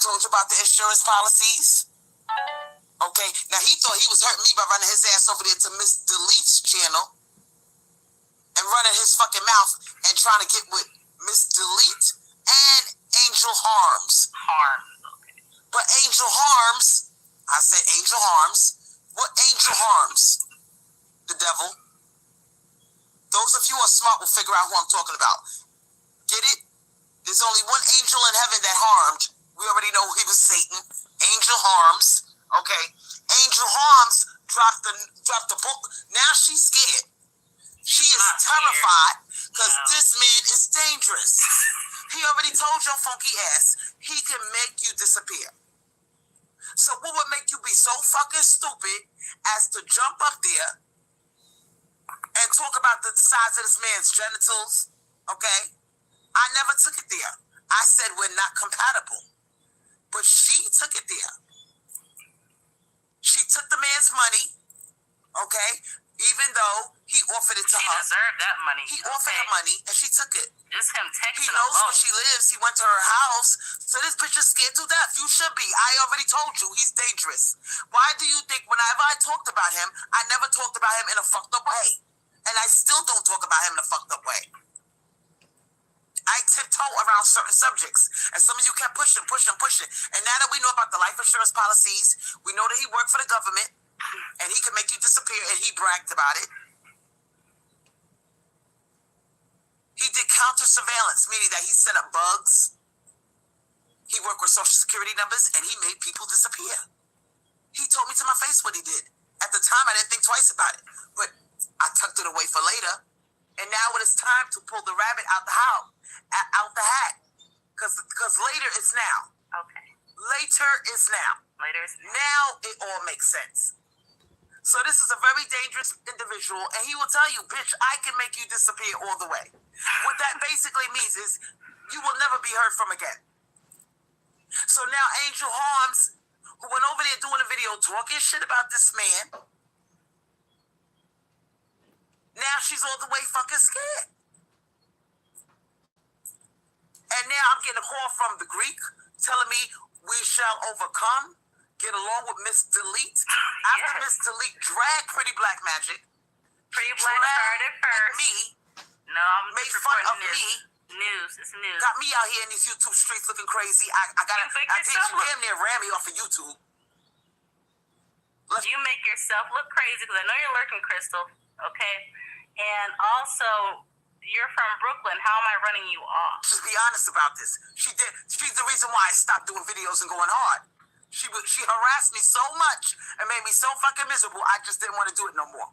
told you about the insurance policies. Okay, now he thought he was hurting me by running his ass over there to Miss Delete's channel and running his fucking mouth and trying to get with Miss Delete and Angel Harms. Okay. But Angel Harms, I said Angel Harms. What Angel Harms? The devil. Those of you who are smart will figure out who I'm talking about. Get it? There's only one angel in heaven that harmed. We already know he was Satan. Angel Harms. Okay, Angel Harms dropped the book. Now she's scared. She is terrified because this man is dangerous. He already told your funky ass he can make you disappear. So what would make you be so fucking stupid as to jump up there and talk about the size of this man's genitals? Okay, I never took it there. I said we're not compatible, but she took it there. She took the man's money, okay, even though he offered it to her. She deserved that money. He offered her money, and she took it. Just him texting He knows alone. where she lives. He went to her house. So this bitch is scared to death. You should be. I already told you he's dangerous. Why do you think whenever I talked about him, I never talked about him in a fucked up way? And I still don't talk about him in a fucked up way. I tiptoe around certain subjects. And some of you kept pushing. And now that we know about the life insurance policies, we know that he worked for the government and he could make you disappear, and he bragged about it. He did counter surveillance, meaning that he set up bugs. He worked with social security numbers and he made people disappear. He told me to my face what he did. At the time, I didn't think twice about it, but I tucked it away for later. And now when it's time to pull the rabbit out the house, out the hat, because later is now. Okay. Later is now. Later is now. Now it all makes sense. So this is a very dangerous individual, and he will tell you, bitch, I can make you disappear all the way. What that basically means is you will never be heard from again. So now Angel Harms, who went over there doing a video talking shit about this man, now she's all the way fucking scared. And now I'm getting a call from the Greek telling me we shall overcome, get along with Miss Delete. After Miss Delete dragged Pretty Black Magic. Pretty Black started first. Me. No, I'm made fun of this. me. News. It's news. Got me out here in these YouTube streets looking crazy. I did damn near ram me off of YouTube. You make yourself look crazy because I know you're lurking, Crystal. Okay? And also, you're from Brooklyn. How am I running you off? Just be honest about this. She's the reason why I stopped doing videos and going hard. She harassed me so much and made me so fucking miserable, I just didn't want to do it no more.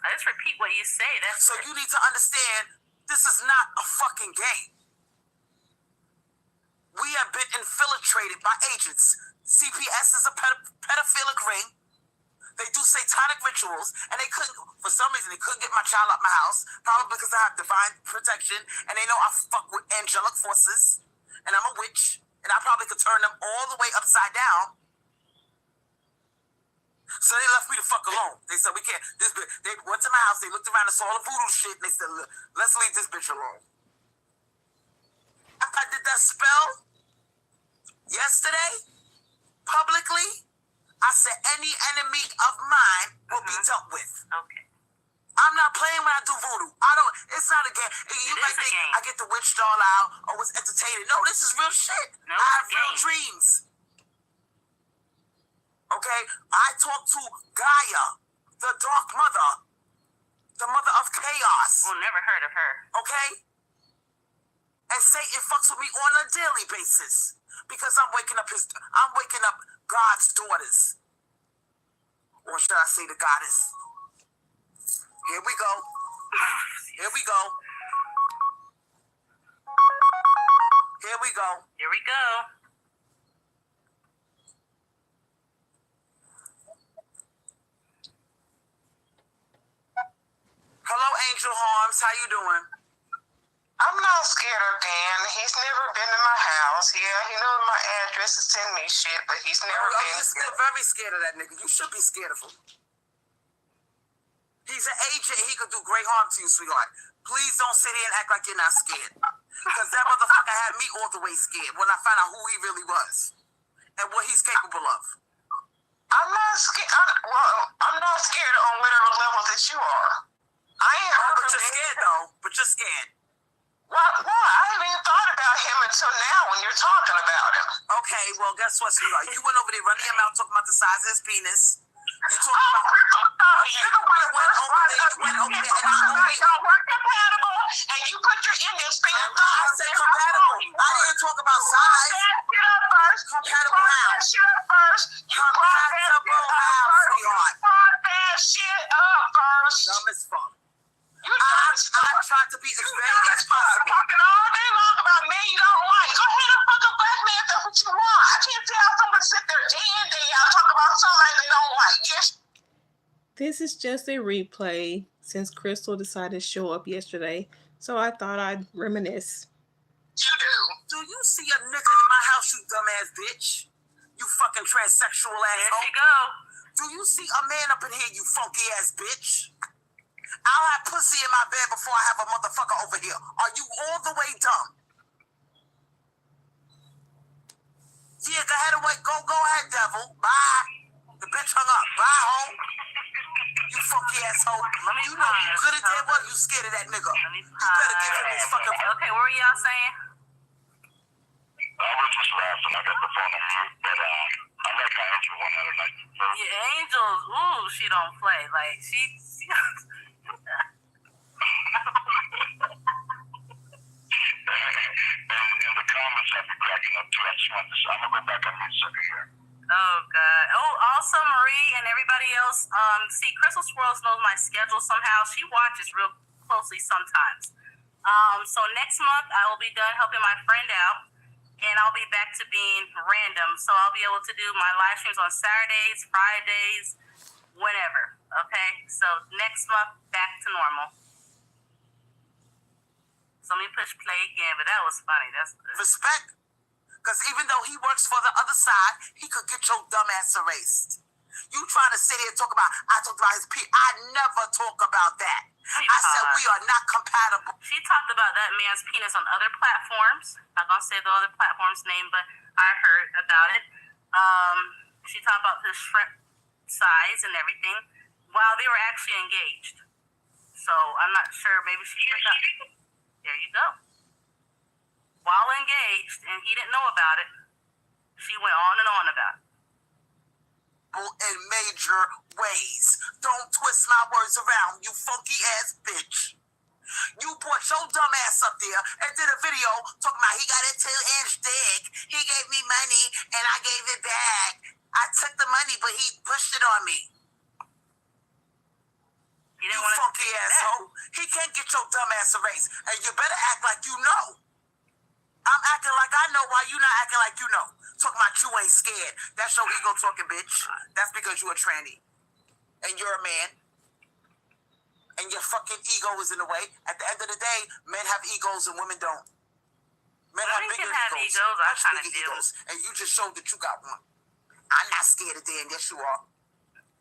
I just repeat what you say. So you need to understand, this is not a fucking game. We have been infiltrated by agents. CPS is a pedophilic ring. They do satanic rituals, and for some reason, they couldn't get my child out my house, probably because I have divine protection, and they know I fuck with angelic forces, and I'm a witch, and I probably could turn them all the way upside down. So they left me the fuck alone. They said, we can't, they went to my house, they looked around and saw all the voodoo shit, and they said, look, let's leave this bitch alone. I did that spell yesterday, publicly. I said, any enemy of mine will be dealt with. Okay. I'm not playing when I do voodoo. It's not a game. You might think I get the witch doll out or was entertaining. No, this is real shit. No, I have real dreams. Okay? I talk to Gaia, the dark mother, the mother of chaos. Well, never heard of her. Okay? And Satan fucks with me on a daily basis because I'm waking up God's daughters. Or should I say the goddess? Here we go. Here we go. Here we go. Here we go. Hello, Angel Harms. How you doing? I'm not scared of Dan. He's never been to my house. Yeah, he knows my address to send me shit, but he's never been. You're still very scared of that nigga. You should be scared of him. He's an agent. He could do great harm to you, sweetheart. Please don't sit here and act like you're not scared. Because that motherfucker had me all the way scared when I found out who he really was and what he's capable of. I'm not scared. I'm not scared on whatever level that you are. I ain't heard But of you're it. scared, though. But you're scared. Why? I haven't even thought about him until now when you're talking about him. Okay, well, guess what, sweetheart? You went over there running your mouth talking about the size of his penis. You talking Oh, about... you're the one that went over there and you only... y'all were compatible, and you put your index finger. I said compatible. I didn't talk about size. Compatible how? That shit up first. You brought that shit up first. You brought that shit up first. Dumb as fuck. I tried to be as vague as possible. Talking all day long about men you don't like. Go ahead and fuck a black man if that's what you want. I can't tell someone to sit there day in, day out talk about something they don't like. Yes. This is just a replay since Crystal decided to show up yesterday, so I thought I'd reminisce. You do. Do you see a nigga in my house, you dumbass bitch? You fucking transsexual asshole. There she go. Do you see a man up in here, you funky ass bitch? I'll have pussy in my bed before I have a motherfucker over here. Are you all the way dumb? Yeah, go ahead and wait. Go ahead, devil. Bye. The bitch hung up. Bye, hoe. You funky asshole. You know you could have did what? You scared of that nigga. You better give him his fucking... Okay, what were y'all saying? I was just laughing. I got the phone on mute, but I like how Angel won that night. Yeah, Angels, ooh, she don't play. Like, she and the comments have been cracking up too. I just wanted to say, I'm gonna go back on mute second here. Oh God! Oh, also Marie and everybody else. See, Crystal Swirls knows my schedule somehow. She watches real closely sometimes. So next month I will be done helping my friend out, and I'll be back to being random. So I'll be able to do my live streams on Saturdays, Fridays, whenever. Okay. So next month back to normal. So let me push play again, but that was funny. That's good. Respect. Because even though he works for the other side, he could get your dumb ass erased. You trying to sit here and talk about, I talked about his penis. I never talk about that. I said we are not compatible. She talked about that man's penis on other platforms. I'm not going to say the other platform's name, but I heard about it. She talked about his shrimp size and everything while they were actually engaged. So I'm not sure. Maybe she forgot. There you go. While engaged, and he didn't know about it, she went on and on about it. In major ways. Don't twist my words around, you funky ass bitch. You brought your dumb ass up there and did a video talking about he got a 2-inch dick. He gave me money and I gave it back. I took the money, but he pushed it on me. You funky asshole. He can't get your dumb ass erased. And you better act like you know. I'm acting like I know while you not acting like you know. Talking about you ain't scared. That's your ego talking, bitch. That's because you a tranny. And you're a man. And your fucking ego is in the way. At the end of the day, men have egos and women don't. Men have bigger egos. I kind of do. And you just showed that you got one. I'm not scared of Dan. Yes, you are.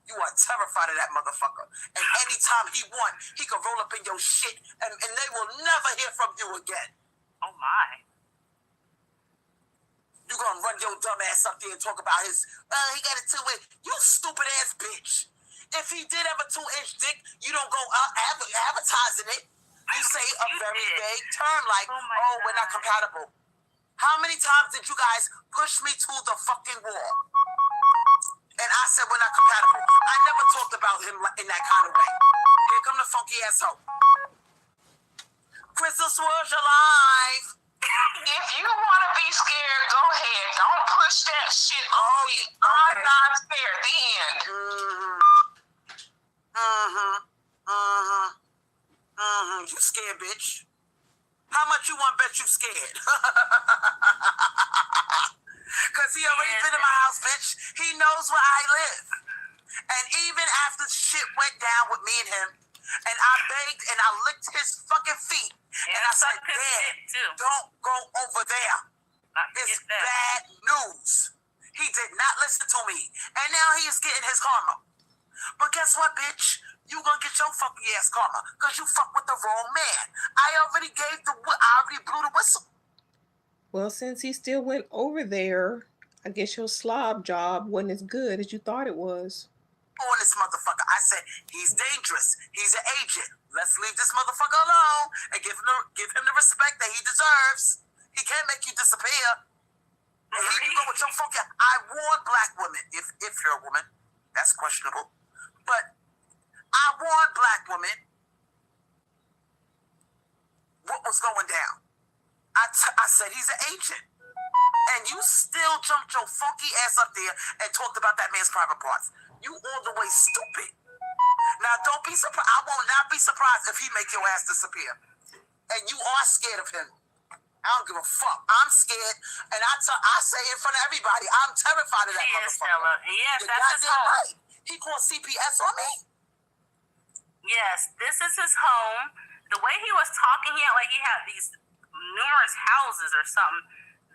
You are terrified of that motherfucker. And anytime he want, he can roll up in your shit and they will never hear from you again. Oh, my. You gonna run your dumb ass up there and talk about his, he got a 2-inch. You stupid ass bitch. If he did have a 2-inch dick, you don't go out advertising it. You say a very vague term like, we're not compatible. How many times did you guys push me to the fucking wall? And I said we're not compatible. I never talked about him in that kind of way. Here come the funky asshole. Crystal Swirls, you're live. If you want to be scared, go ahead. Don't push that shit on me. I'm not scared. The end. You scared, bitch. How much you want bet you scared? Because he already been in my house, bitch. He knows where I live. And even after shit went down with me and him, and I begged and I licked his fucking feet. And I said, Dad, don't go over there. It's bad news. He did not listen to me. And now he is getting his karma. But guess what, bitch? You gonna get your fucking ass karma. Because you fuck with the wrong man. I already blew the whistle. Well, since he still went over there, I guess your slob job wasn't as good as you thought it was. On this motherfucker. I said, he's dangerous. He's an agent. Let's leave this motherfucker alone and give him the respect that he deserves. He can't make you disappear. And here you go with your funky. I warn black women, if you're a woman, that's questionable. But I warn black women what was going down. I said he's an agent. And you still jumped your funky ass up there and talked about that man's private parts. You all the way stupid. Now, don't be surprised. I will not be surprised if he make your ass disappear. And you are scared of him. I don't give a fuck. I'm scared. And I say in front of everybody, I'm terrified of that motherfucker. Yes, that's his home. Right. He called CPS on me? Yes, this is his home. The way he was talking, he had these numerous houses or something.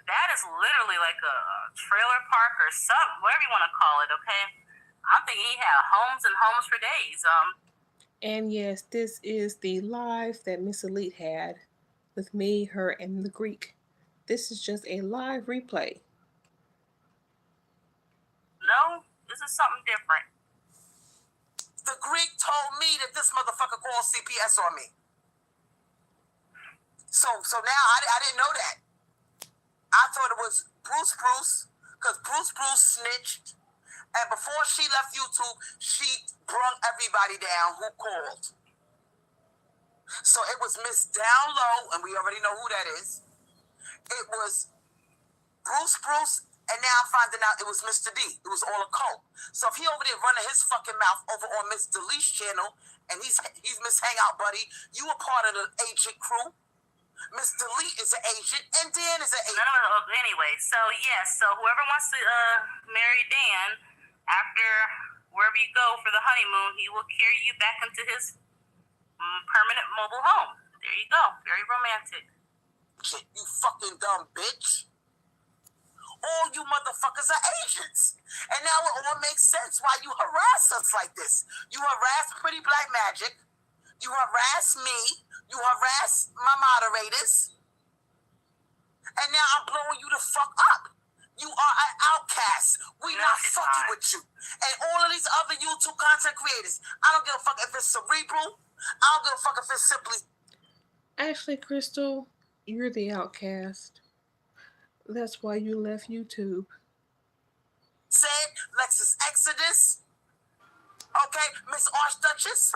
That is literally like a trailer park or something, whatever you want to call it, okay? I'm thinking he had homes and homes for days. And yes, this is the live that Miss Elite had with me, her, and the Greek. This is just a live replay. No, this is something different. The Greek told me that this motherfucker called CPS on me. So now I didn't know that. I thought it was Bruce, because Bruce snitched. And before she left YouTube, she brung everybody down who called. So it was Miss Down Low, and we already know who that is. It was Bruce, and now I'm finding out it was Mr. D. It was all a cult. So if he over there running his fucking mouth over on Miss Delete's channel, and he's Miss Hangout Buddy, you a part of the agent crew. Miss Delete is an agent, and Dan is an agent. No, anyway, so yes, so whoever wants to marry Dan, after wherever you go for the honeymoon, he will carry you back into his permanent mobile home. There you go. Very romantic. Shit, you fucking dumb bitch. All you motherfuckers are agents. And now it all makes sense why you harass us like this. You harass Pretty Black Magic. You harass me. You harass my moderators. And now I'm blowing you the fuck up. You are an outcast. We not fucking with you. And all of these other YouTube content creators, I don't give a fuck if it's cerebral. I don't give a fuck if it's simply... Actually, Crystal, you're the outcast. That's why you left YouTube. Said Lexus Exodus. Okay, Miss Archduchess.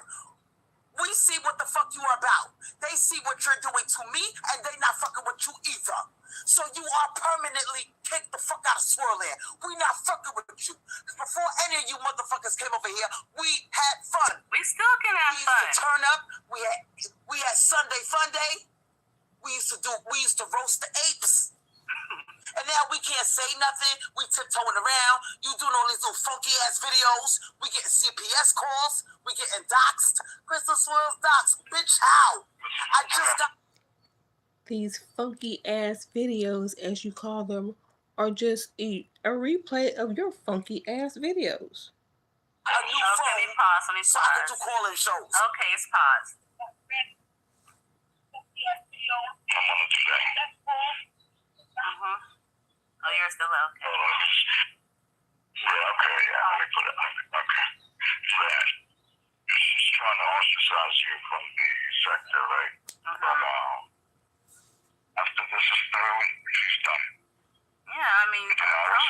We see what the fuck you are about. They see what you're doing to me, and they not fucking with you either. So you are permanently kicked the fuck out of Swirland. We not fucking with you. Before any of you motherfuckers came over here, we had fun. We still can have fun. We used to turn up. We had Sunday Fun Day. We used to roast the apes. And now we can't say nothing. We tiptoeing around. You doing all these little funky ass videos. We getting CPS calls. We getting doxxed. Crystal Swirl's doxxed. Bitch, how? I just got... These funky ass videos, as you call them, are just a replay of your funky ass videos. A new phone. Let me pause. So I can do call-in shows. Okay, it's paused. I'm on it today. Oh, you're still okay. Yeah, okay, yeah. Let me put it. Okay. Yeah. She's trying to ostracize you from the sector, right? But after this is through, she's done. Yeah, I mean, I was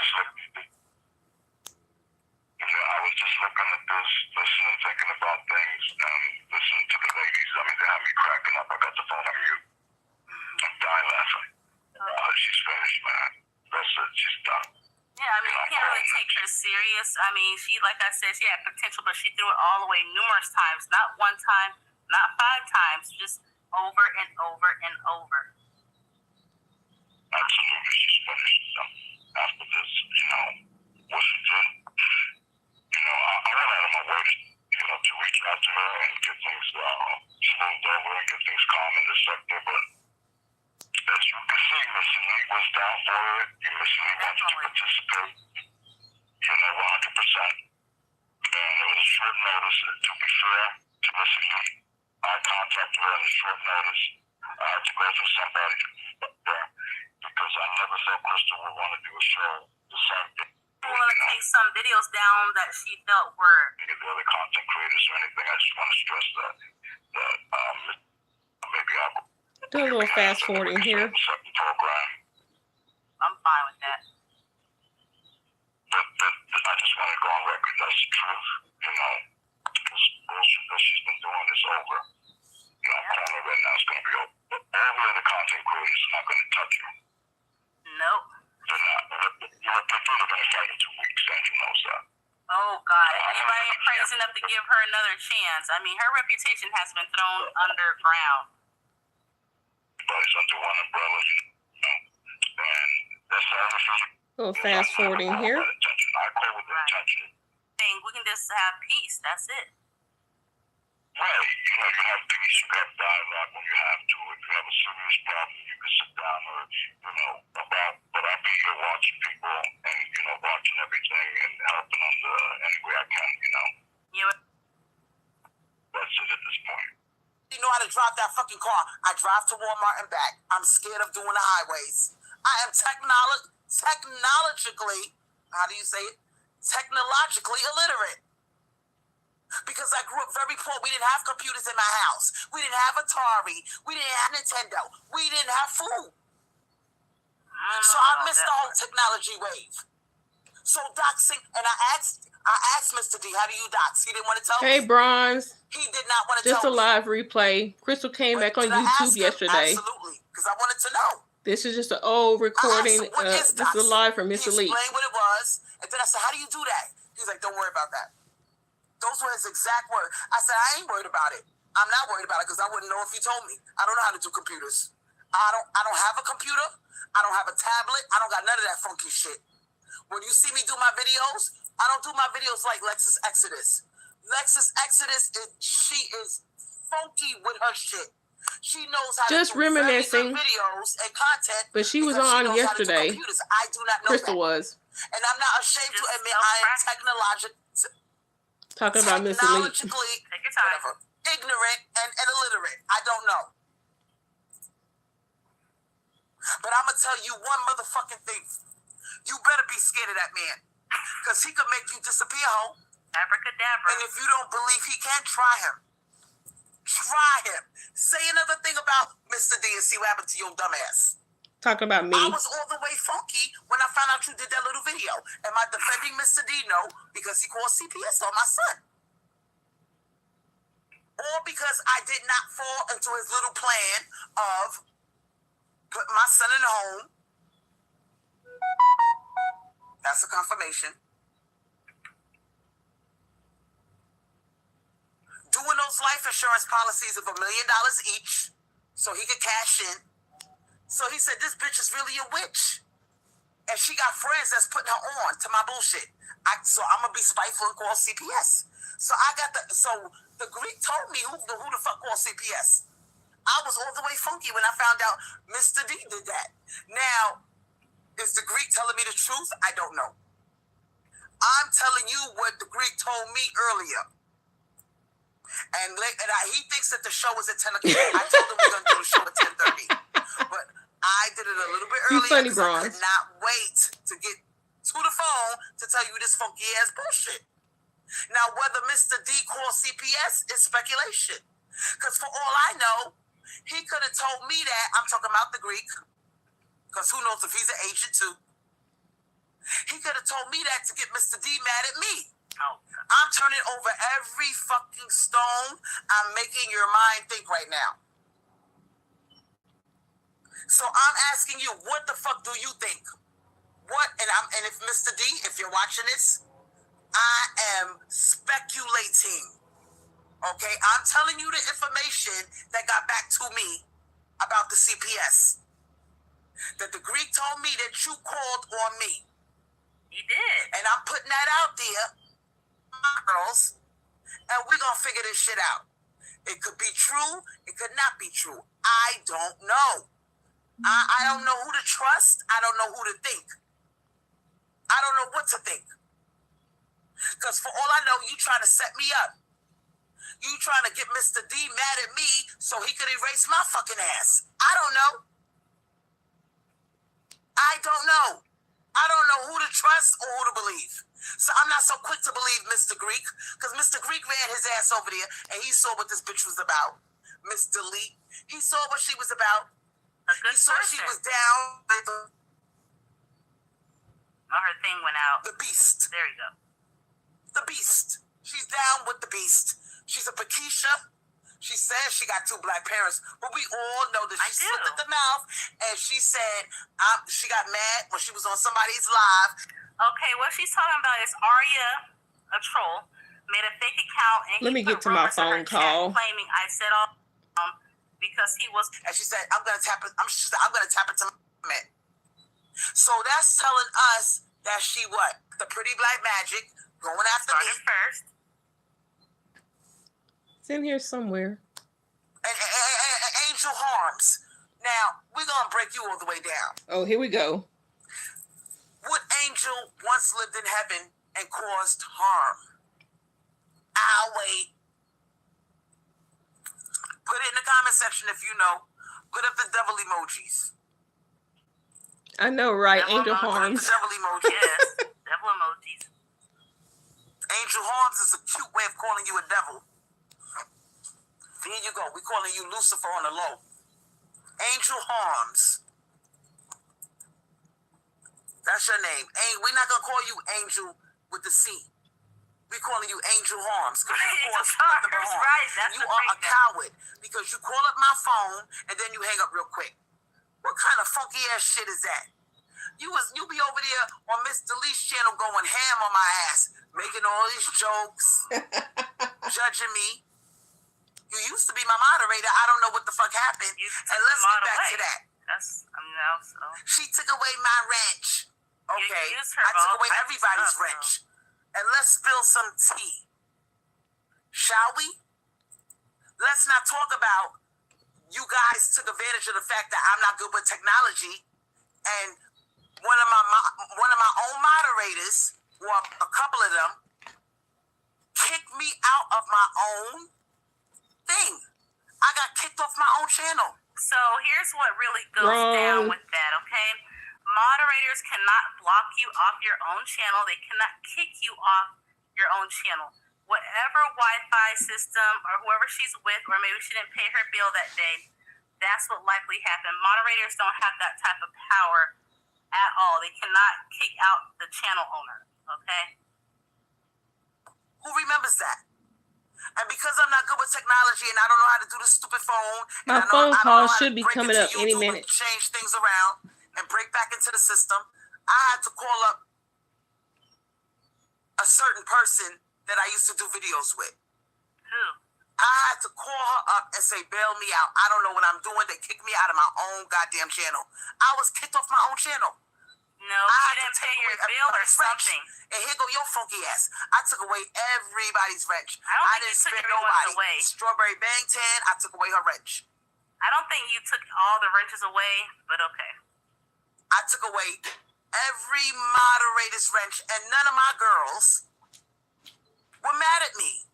just looking at this, listening, thinking about things, and listening to the ladies. I mean, they had me cracking up. I got the phone on mute. I'm dying laughing. She's finished, man. That's it. She's done. Yeah, I mean, you can't really take her serious. I mean, she, like I said, she had potential, but she threw it all away numerous times. Not one time, not 5 times, just over and over and over. Absolutely, she's finished. After this, what she did, I went out of my way to reach out to her and get things smoothed over and get things calm in the sector, but as you can see, Miss Elite was down for it. Miss Elite wanted to participate, 100%. And it was a short notice. To be fair to Miss Elite, I contacted her on a short notice to go for somebody there because I thought Crystal would want to do a show the same thing. I want to take some videos down that she felt were. The other content creators or anything, I just want to stress that maybe I'll do a little fast forwarding here. Certain program. I'm fine with that. But I just want to go on record. That's the truth. You know, this bullshit that she's been doing is over. You know, I'm telling her right now it's going to be over. But all the other content creators are not going to touch you. Nope. They're not. They're going to fight in 2 weeks. Andrew knows that. Oh, God. If anybody ain't crazy enough to give her another chance, I mean, her reputation has been thrown underground. Everybody's under one umbrella, you know. And that's how everything. A little fast forwarding here. I call with the attention. We can just have peace. That's it. Right. You know, you have peace, you have dialogue when you have to. If you have a serious problem, you can sit down or, you know, but I'll be here watching people and, you know, watching everything and helping them any way I can, you know. Yeah. That's it at this point. You know how to drive that fucking car. I drive to Walmart and back. I'm scared of doing the highways. I am technologically, how do you say it? Technologically illiterate. Because I grew up very poor. We didn't have computers in my house. We didn't have Atari. We didn't have Nintendo. We didn't have food. So I missed the whole technology wave. So doxing, and I asked Mr. D, how do you dox? He didn't want to tell me. Hey, Bronze. He did not want to tell me. Just a live replay. Crystal came back on YouTube yesterday. Absolutely, because I wanted to know. This is just an old recording. This is a live from Mr. Lee. He explained what it was, and then I said, how do you do that? He's like, don't worry about that. Those were his exact words. I said, I ain't worried about it. I'm not worried about it because I wouldn't know if you told me. I don't know how to do computers. I don't have a computer. I don't have a tablet. I don't got none of that funky shit. When you see me do my videos, I don't do my videos like Lexus Exodus. Lexus Exodus, she is funky with her shit. She knows how just to do reminiscing very good videos and content. But she was on yesterday. I do not know Crystal that. was. And I'm not ashamed to admit I am talking about Miss Elite. Whatever, ignorant and illiterate. I don't know. But I'm going to tell you one motherfucking thing. You better be scared of that man. Because he could make you disappear, ho. Abracadabra. And if you don't believe he can, try him. Try him. Say another thing about Mr. D and see what happened to your dumb ass. Talking about me. I was all the way funky when I found out you did that little video. Am I defending Mr. D? No, because he called CPS on my son. Or because I did not fall into his little plan of putting my son in a home. That's a confirmation. Doing those life insurance policies of $1 million each so he could cash in. So he said, this bitch is really a witch. And she got friends that's putting her on to my bullshit. So I'm going to be spiteful and call CPS. So the Greek told me who the fuck called CPS. I was all the way funky when I found out Mr. D did that. Now, is the Greek telling me the truth? I don't know. I'm telling you what the Greek told me earlier. And he thinks that the show is at 10 o'clock. I told him we're going to do the show at 10:30. But I did it a little bit earlier because I could not wait to get to the phone to tell you this funky ass bullshit. Now, whether Mr. D calls CPS is speculation. Because for all I know, he could have told me that. I'm talking about the Greek. Because who knows if he's an agent too. He could have told me that to get Mr. D mad at me. Oh. I'm turning over every fucking stone. I'm making your mind think right now. So I'm asking you, what the fuck do you think? What? And if Mr. D, if you're watching this, I am speculating. Okay? I'm telling you the information that got back to me about the CPS. That the Greek told me that you called on me. He did. And I'm putting that out there, my girls, and we're going to figure this shit out. It could be true. It could not be true. I don't know. I don't know who to trust. I don't know who to think. I don't know what to think. Because for all I know, you trying to set me up. You trying to get Mr. D mad at me so he could erase my fucking ass. I don't know. I don't know. I don't know who to trust or who to believe. So I'm not so quick to believe Mr. Greek, because Mr. Greek ran his ass over there and he saw what this bitch was about. Miss Delete. He saw what she was about. He saw she was down with her thing went out. The beast. There you go. The beast. She's down with the beast. She's a Pakisha. She says she got 2 black parents, but we all know that she slipped at the mouth and she said she got mad when she was on somebody's live. Okay, what she's talking about is Arya, a troll, made a fake account and let me get to my phone call. Claiming I said all because he was. And she said, I'm gonna tap it to my man. So that's telling us that she what? The pretty black magic going after me first. It's in here somewhere. And Angel Harms. Now, we're going to break you all the way down. Oh, here we go. What angel once lived in heaven and caused harm? I'll wait. Put it in the comment section if you know. Put up the devil emojis. I know, right? Devil Angel Harms. The devil emoji. Yes, devil emojis. Angel Harms is a cute way of calling you a devil. Here you go. We're calling you Lucifer on the low. Angel Harms. That's your name. We're not going to call you Angel with the C. We're calling you Angel Harms. Right, that's you are a coward because you call up my phone and then you hang up real quick. What kind of funky ass shit is that? You be over there on Miss Delete's channel going ham on my ass, making all these jokes, judging me. You used to be my moderator. I don't know what the fuck happened. And let's get back to that. She took away my wrench. Okay. I took away everybody's wrench. And let's spill some tea. Shall we? Let's not talk about you guys took advantage of the fact that I'm not good with technology. And one of my own moderators, or a couple of them, kicked me out of my own thing. I got kicked off my own channel. So here's what really goes down with that, okay? Moderators cannot block you off your own channel. They cannot kick you off your own channel. Whatever Wi-Fi system or whoever she's with, or maybe she didn't pay her bill that day, that's what likely happened. Moderators don't have that type of power at all. They cannot kick out the channel owner, okay? Who remembers that? And because I'm not good with technology and I don't know how to do the stupid phone, my phone call should be coming up any minute. Change things around and break back into the system. I had to call up a certain person that I used to do videos with. Who? I had to call her up and say, bail me out. I don't know what I'm doing. They kicked me out of my own goddamn channel. I was kicked off my own channel. No, you didn't pay your bill or something. And here go your funky ass. I took away everybody's wrench. I didn't spare nobody. Away. Strawberry Bangtan, I took away her wrench. I don't think you took all the wrenches away, but okay. I took away every moderator's wrench, and none of my girls were mad at me.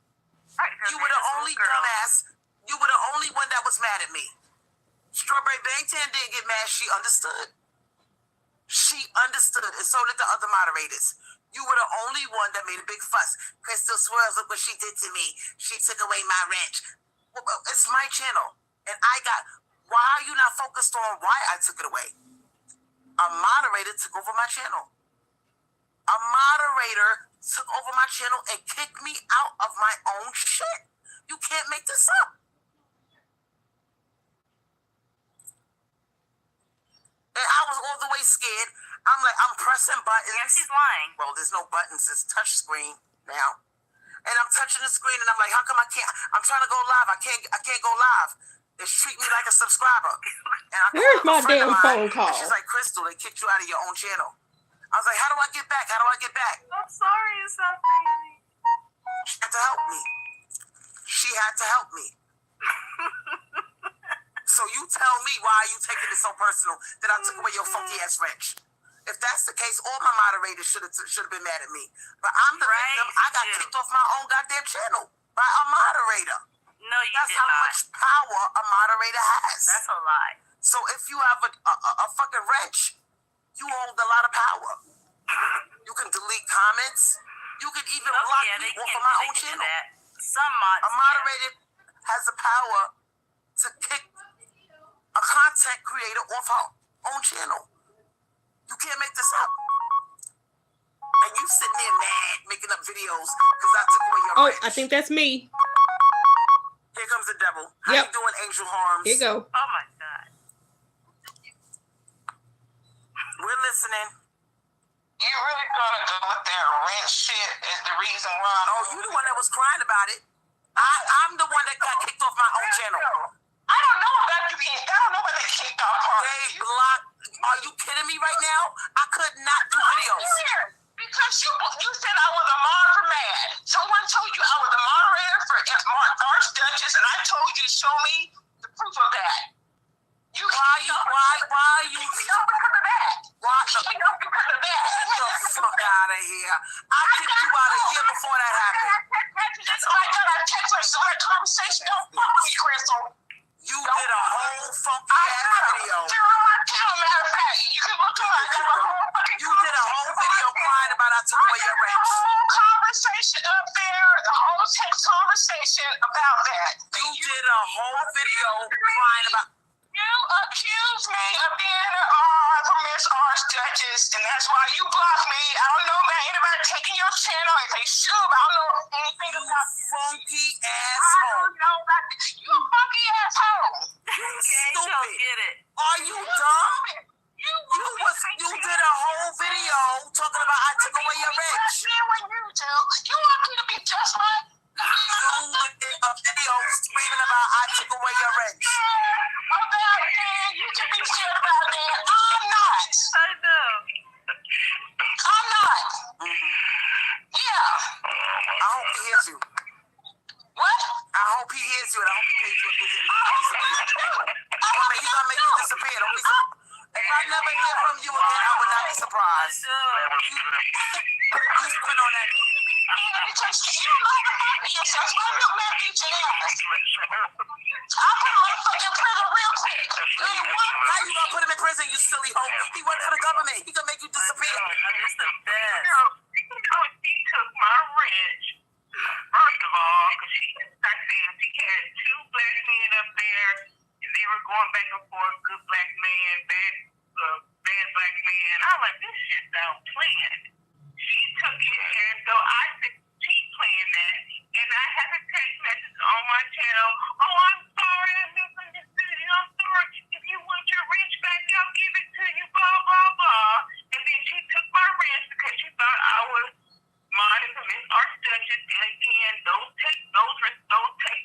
Right, you were the only dumbass. You were the only one that was mad at me. Strawberry Bangtan didn't get mad. She understood. She understood, and so did the other moderators. You were the only one that made a big fuss. Crystal Swirls, look what she did to me. She took away my wrench. Well, it's my channel. And why are you not focused on why I took it away? A moderator took over my channel. A moderator took over my channel and kicked me out of my own shit. You can't make this up. And I was all the way scared. I'm pressing buttons. Yeah, she's lying. Well, there's no buttons. It's touch screen now. And I'm touching the screen and I'm like, how come I can't? I'm trying to go live. I can't go live. They treat me like a subscriber. And Here's my damn phone call. She's like, Crystal, they kicked you out of your own channel. I was like, how do I get back? How do I get back? I'm sorry, it's not crazy. She had to help me. She had to help me. So you tell me, why are you taking it so personal that I took away your funky ass wrench? If that's the case, all my moderators should have been mad at me. But I'm the victim. I got kicked off my own goddamn channel by a moderator. No, you That's did how not. much power a moderator has. That's a lie. So if you have a fucking wrench, you hold a lot of power. You can delete comments. You can even block me off of my own channel. Some mods. A moderator has the power to kick a content creator off her own channel. You can't make this up. And you sitting there mad making up videos because I took away your rights. I think that's me. Here comes the devil. How Yep. you doing, Angel Harms? Here you go. Oh my God. We're listening. You really gonna go with that rent shit as the reason why? Oh, you the one that was crying about it. I'm the one that got kicked off my own channel. I don't know about the kicked off part. They blocked. Are you kidding me right now? I could not do videos. Because you said I was a mod for Mad. Someone told you I was a moderator for Archduchess, and I told you to show me the proof of that. Why you? Because of that. Why? Because of that. Get the fuck out of here. I kicked you out a year before that happened. That's why I got a text message on that conversation. Don't fuck with me, Crystal. You did a whole funky ass video. Matter of fact, you can look at it. You did a whole video crying about I took away your The rights. whole conversation up there, the whole text conversation about that. You did a whole video crying about. You accused me of being a mod for Miss Archduchess, and that's why you blocked me. I don't know about anybody taking your channel. If they should, I don't know anything You about funky I asshole. don't know about you a funky asshole. You Angel, stupid. get it. Are you dumb? You did a whole video talking about I took away your rights. When you do, you want me to be just like You did a video screaming about I took away your rights. about that. You can be sure about that. I'm not. I know. I'm not. Yeah. I hope he hears you. What? I hope he hears you, and I hope he pays you a visit. He's gonna make you disappear. Don't be if I never hear from you again, I would not be surprised. You spit on that name. Because you don't know the fact of yourself. Why you mad at your ass? I'll put my fucking prison real quick. How you gonna put him in prison, you silly hoe? He works for the government. He gonna make you disappear. It's the best. He took my wrench. First of all, because I said she had two black men up there, and they were going back and forth, good black man, bad black man. I'm like, this shit sounds planned. She took it, and so I said, she planned that, and I have a text message on my channel. Oh, I'm sorry, I misunderstood you. I'm sorry. If you want your wrench back, I'll give it to you, blah, blah, blah. And then she took my wrench because she thought I was modding for Miss Archduchess, and again, those text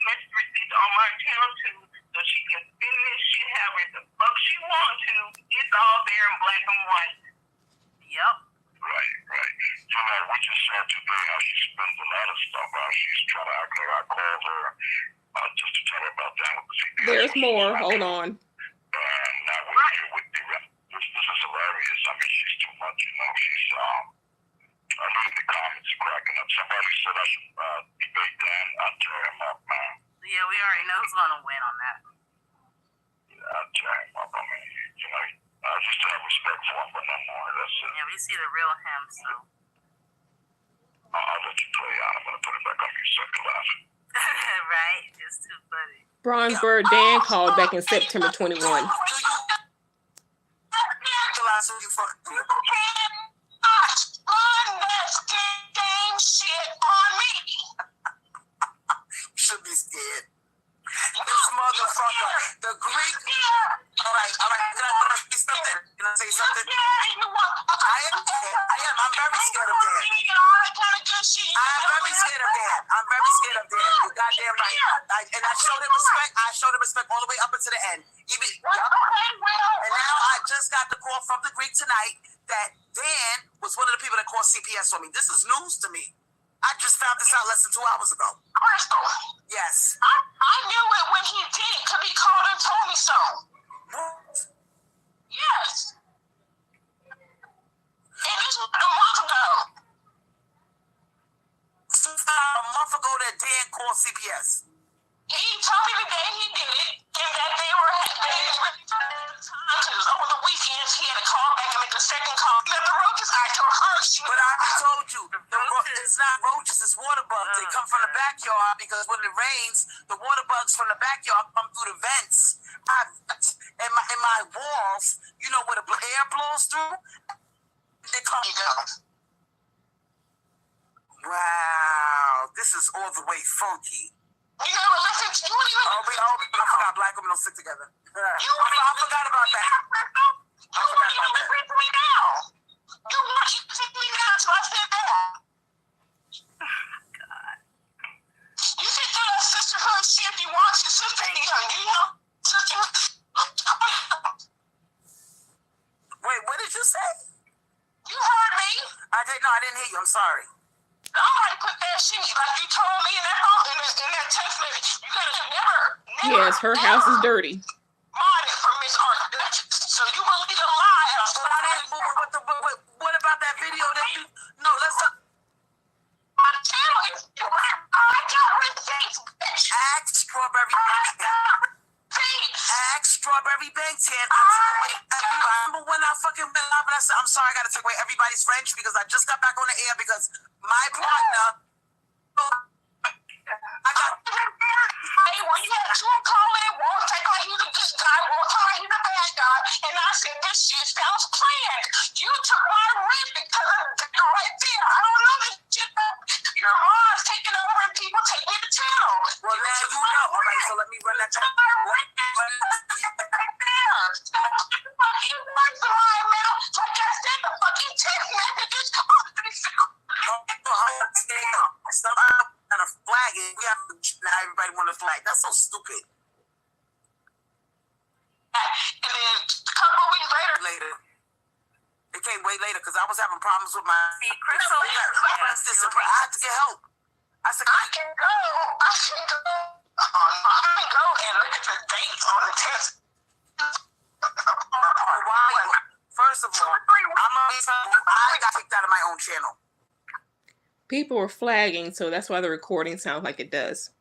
message receipts on my channel too, so she can spin this shit however the fuck she wants to. It's all there in black and white. Yep. Right. You know, we just saw today how she spends a lot of stuff out. She's trying to act like I called her just to tell her about that with the CPS. There's more. Hold on. And now we're here with the this is hilarious. I mean, she's too much, you know. She's I look at the comments cracking up. Somebody said I should debate Dan. I'll tear him up, man. Yeah, we already know who's gonna win on that. Yeah, I'll tear him up. I mean, you know, I just have respect for him, but no more. That's it. Yeah, we see the real him, so. I'll let you play out. I'm going to put it back on your second laugh. Right? It's too funny. Bronzeberg Dan called back in September 21. Do you realize who you fucking You cannot run that game shit on me. You should be scared. This motherfucker, the Greek. All right. Can I say something? Can I say something? I am. I'm very scared of Dan. I'm very scared of Dan. You're goddamn right. And I showed him respect. I showed him respect all the way up until the end. And now I just got the call from the Greek tonight that Dan was one of the people that called CPS on me. This is news to me. I just found this out less than 2 hours ago. Crystal, Yes. I knew it when he did it because he called and told me so. What? Yes. And this was a month ago. A month ago that Dan called CPS. He told me the day he did it, and that they were time because over the weekends he had to call back and make a the second call. Let the roaches. I told her she. But I told you, it's not roaches, it's water bugs. They come from the backyard because when it rains, the water bugs from the backyard come through the vents. In my walls, you know where the air blows through. They come. Wow, this is all the way funky. You never listen to you even. I forgot black women don't stick together. I forgot about that. You won't even listen to me now. You want you to me now until I said that. God. You can do that sisterhood shit if you want to. Sister, you know, sisterhood. Wait, what did you say? You heard me. I didn't hear you. I'm sorry. Somebody put that shit like you told me in that text message. You gotta never. Yes, her house is dirty. Modded for Miss Art. So you believe a lie. What about that video that you? No, let's not. My channel is. I got receipts, bitch. Ask Strawberry Banks. Ask Strawberry Banks here. Remember when I fucking went live and I said, I'm sorry, I gotta take away everybody's French because I just got back on the air because my partner. Hey, when you had two call in, one take like he's a good guy, one take like he's a bad guy, and I said, this shit sounds planned. You took my rent because of right there. I don't know this shit. Your mom's taking over and people taking the channel. Well, now you know. All right, so let me run that channel. Right there. Fucking words the line now. Like I said, the fucking text messages. Stop trying to flag it. We have to now everybody want to flag. That's so stupid. And then a couple of weeks later. It came way later because I was having problems with my. See, Crystal. I had to get help. I said, I can go and look at the dates on the test. First of all, I got kicked out of my own channel. People were flagging, so that's why the recording sounds like it does.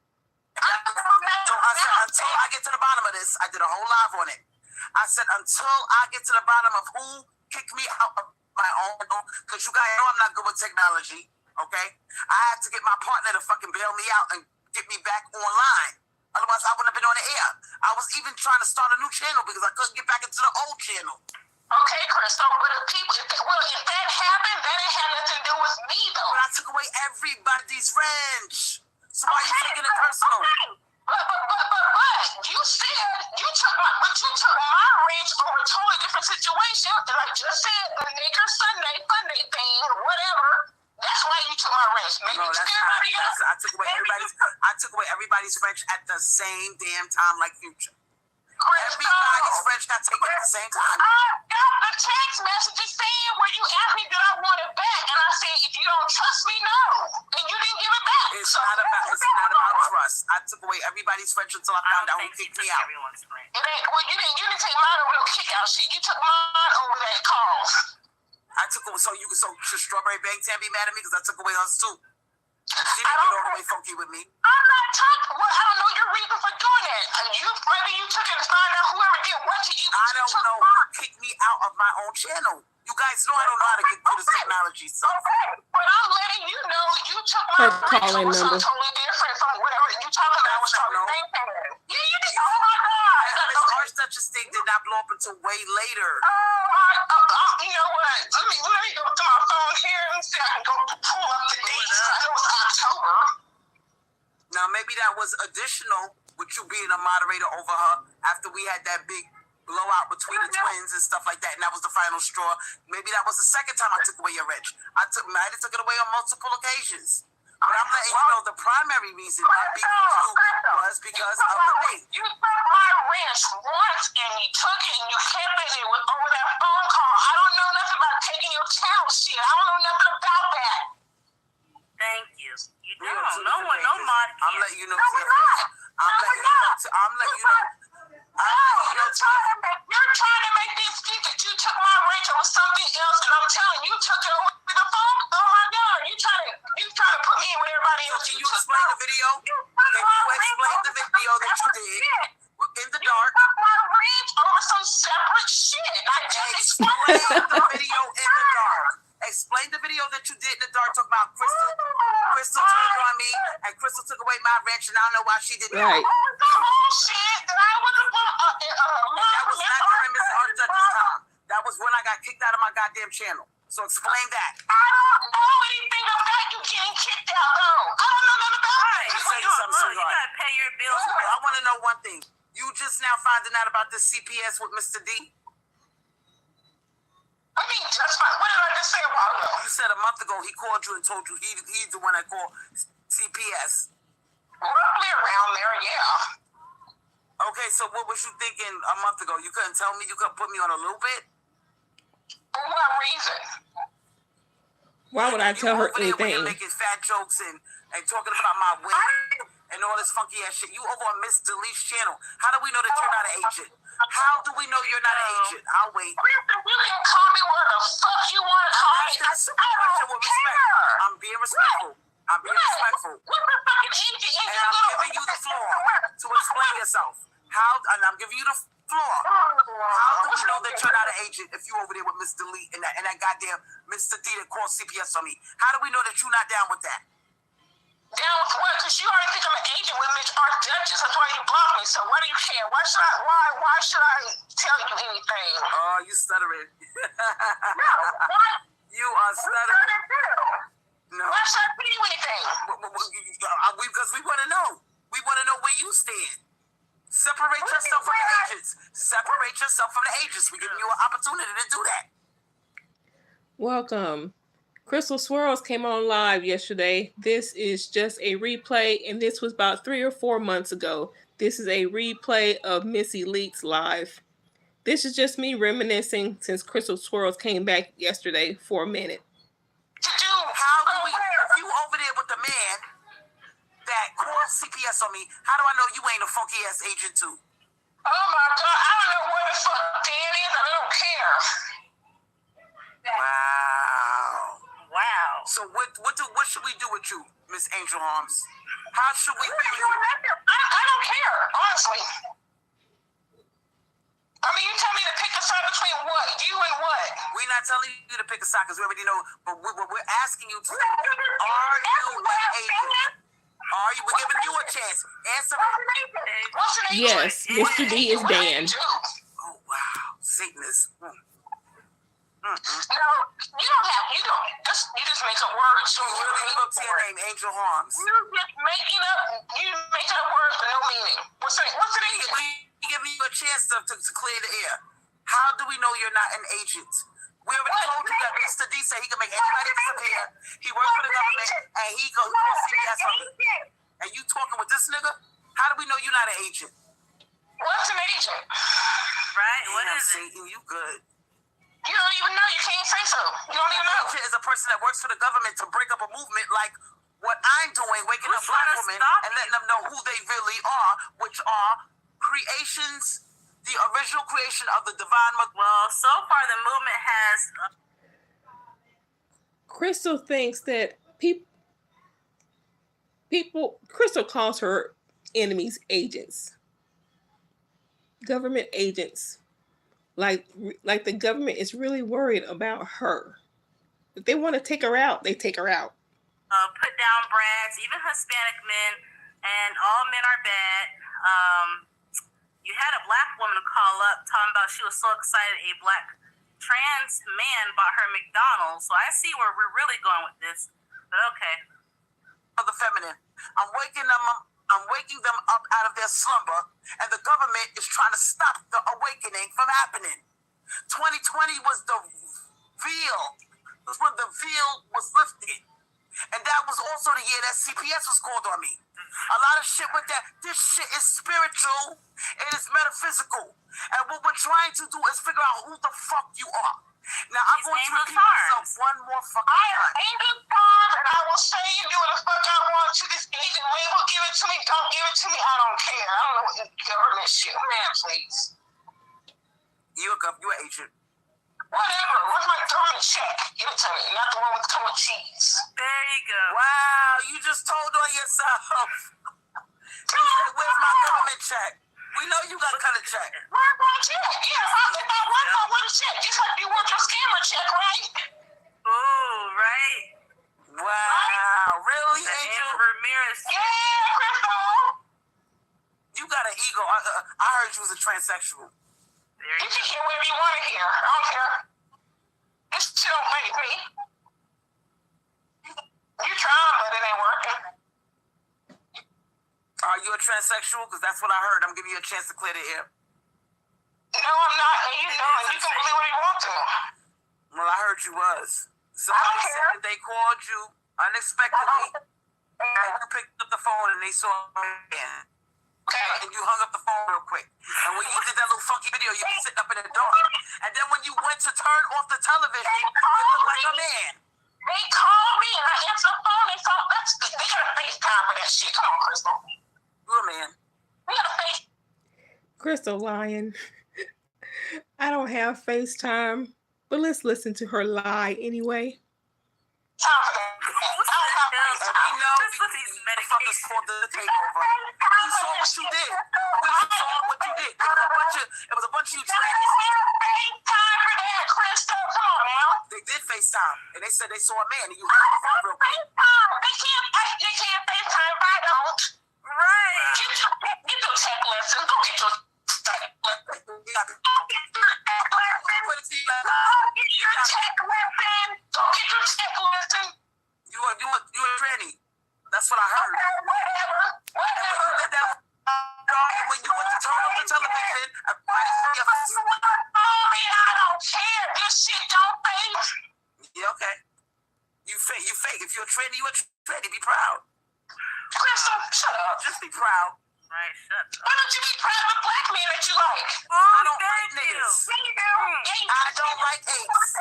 So I said, until I get to the bottom of this, I did a whole live on it. I said, until I get to the bottom of who kicked me out of my own, because you guys know I'm not good with technology, okay? I had to get my partner to fucking bail me out and get me back online. Otherwise, I wouldn't have been on the air. I was even trying to start a new channel because I couldn't get back into the old channel. Okay, Crystal, but if that happened, that didn't have nothing to do with me, though. But I took away everybody's wrench. So why are you taking it personal? Okay. But you said you took my wrench over a totally different situation. And I just said the nigger Sunday Funday thing, whatever. That's why you took my wrench. Maybe No, that's not. I took away everybody's wrench at the same damn time, like Future. Everybody's wrench got taken at the same time. I got the text messages saying where you asked me did I want it back, and I said if you don't trust me, no, and you didn't give it back. It's not about trust. I took away everybody's wrench until I found out who kicked me out. Well, you didn't take mine over the kick out shit. You took mine over that call. I took away so Strawberry Banks can't be mad at me because I took away hers too. She didn't get all the way funky with me. I'm not talking. Well, I don't know your reason for doing that. Maybe you took it to find out whoever did what to you. I don't know who kicked me out of my own channel. You guys know I don't know how to get through this technology. So. Okay, but I'm letting you know you took my calling number. totally different from whatever you talking about. Was totally different. Yeah, you did. Oh my God. Miss Archduchess thing did not blow up until way later. You know what? Let me go to my phone here and see if I can go pull up the dates. It was October. Now maybe that was additional with you being a moderator over her after we had that big blowout between the twins and stuff like that, and that was the final straw. Maybe that was the second time I took away your wrench. I might have took it away on multiple occasions. But I'm letting you know the primary reason not being with you was because of the date. You took my wrench once and you took it and you kept it over that phone call. I don't know nothing about taking your channel shit. I don't know nothing about that. Thank you. You don't. No mod. I'm letting you know. No, we're not. I'm letting you know. You're trying to make this think that you took my wrench or something else, and I'm telling you, took it away with the phone. Oh my God, you trying to put me in with everybody else. Can you explain the video? Can you explain the video that you did in the dark? You took my wrench over some separate shit. I just explained the video ranch, and I don't know why she did that. Right. The whole shit that I was That was not during Miss Archduchess time. That was when I got kicked out of my goddamn channel. So explain that. I don't know anything about you getting kicked out, though. I don't know nothing about Right. it. Say something, Look, you sweetheart. gotta pay your bills. I want to know one thing. You just now finding out about this CPS with Mr. D? I mean, that's fine. What did I just say a while ago? You said a month ago he called you and told you he's the one that called CPS. Roughly around there, yeah. Okay, so what was you thinking a month ago? You couldn't tell me? You couldn't put me on a little bit? For what reason? Why would I tell her over there when anything? you're making fat jokes and talking about my weight and all this funky ass shit. You over on Miss Delete's channel. How do we know that you're not an agent? How do we know you're not an agent? I'll wait. You can call me what the fuck you want to call me. I don't care. I'm being respectful. I'm being respectful. What the fucking agent is And your I'm little giving you the floor to explain yourself. And I'm giving you the floor. How do we know that you're not an agent if you over there with Miss Delete and that goddamn Mr. D that called CPS on me? How do we know that you're not down with that? Down with what? Because you already think I'm an agent with Miss Archduchess. That's why you blocked me. So why do you care? Why should I tell you anything? Oh, you stuttering. No, why? You are stuttering. No. Why should I tell you anything? Because we want to know. We want to know where you stand. Separate yourself from the agents. Separate yourself from the agents. We're giving you an opportunity to do that. Welcome. Crystal Swirls came on live yesterday. This is just a replay, and this was about 3 or 4 months ago. This is a replay of Miss Elite's live. This is just me reminiscing since Crystal Swirls came back yesterday for a minute. How do we, if you over there with the man that called CPS on me, how do I know you ain't a funky ass agent too? Oh my God, I don't know where the fuck Dan is. I don't care. Wow. So what should we do with you, Miss Angel Arms? How should we be? I don't care, honestly. I mean, you tell me to pick a side between what? You and what? We're not telling you to pick a side because we already know, but we're asking you to say, are you an agent? Are you? We're giving you a chance. Answer it. What's an agent? Yes, Mr. D is Dan. Oh, wow. Satanist. No, you don't. You just make up words. You really look to your name, Angel Arms. You're just making up words with no meaning. What's an agent? We giving you a chance to clear the air. How do we know you're not an agent? We already told you that Mr. D said he can make anybody disappear. He works for the government, and he goes to CPS on me. And you talking with this nigga? How do we know you're not an agent? What's an agent? Right? What is it? Satan, you good. You don't even know. You can't say so. You don't even know. An agent is a person that works for the government to break up a movement like what I'm doing, waking up black women and letting them know who they really are, which are creations, the original creation of the divine mother. Well, so far the movement has... Crystal thinks that Crystal calls her enemies agents. Government agents. Like the government is really worried about her. If they want to take her out, they take her out. Put down brands, even Hispanic men, and all men are bad. You had a black woman call up talking about she was so excited a black trans man bought her McDonald's. So I see where we're really going with this. But okay. Of the feminine. I'm waking them up out of their slumber, and the government is trying to stop the awakening from happening. 2020 was the veil. It was when the veil was lifted. And that was also the year that CPS was called on me. A lot of shit with that. This shit is spiritual. It is metaphysical. And what we're trying to do is figure out who the fuck you are. Now, I'm going to repeat myself one more fucking time. I am Angel Farm, and I will say and do what the fuck I want to this agent. Label, give it to me. Don't give it to me. I don't care. I don't know what government shit. Man, please. You're an agent. Whatever. Where's my government check? Give it to me. Not the one with cheese. There you go. Wow, you just told on yourself. Where's my government check? We know you got to cut a check. Where's my check? Yeah, if I work, I want a check. Just like you want your scammer check, right? Ooh, right. Wow, really, Angel? Ramirez. Yeah, Crystal. I heard you was a transsexual. You can hear whatever you want to hear. I don't care. This shit don't make me. You trying, but it ain't working. Are you a transsexual? Because that's what I heard. I'm giving you a chance to clear the air. No, I'm not. And you know, and you can believe what you want to. Well, I heard you was. Somebody said that they called you unexpectedly, and you picked up the phone and they saw it. Okay. And you hung up the phone real quick. And when you did that little funky video, you were sitting up in the dark. And then when you went to turn off the television, you looked like a man. They called me and I answered the phone. They thought they got a FaceTime for that shit. Come on, Crystal. You're a man. We got a face. Crystal lying. I don't have FaceTime, but let's listen to her lie anyway. Time for that. And we know these motherfuckers called the takeover. We saw what you did. We saw what you did. It was a bunch of you trannies. FaceTime for that, Crystal. Come on now. They did FaceTime, and they said they saw a man, and you hung up the phone real quick. They can't FaceTime if I don't. Right. Get your tech lesson. Go get your tech lesson. Get your tech lesson. Go get your tech lesson. You a tranny. That's what I heard. Whatever. And when you did that, when you went to turn off the television, everybody saw your face. I don't care. This shit don't face. Yeah, okay. You fake. If you're a tranny, you're a tranny. Be proud. Crystal, shut up. Just be proud. Right, shut up. Why don't you be proud of a black man that you like? I don't like Thank you. niggas. Yeah, you do. I don't like apes.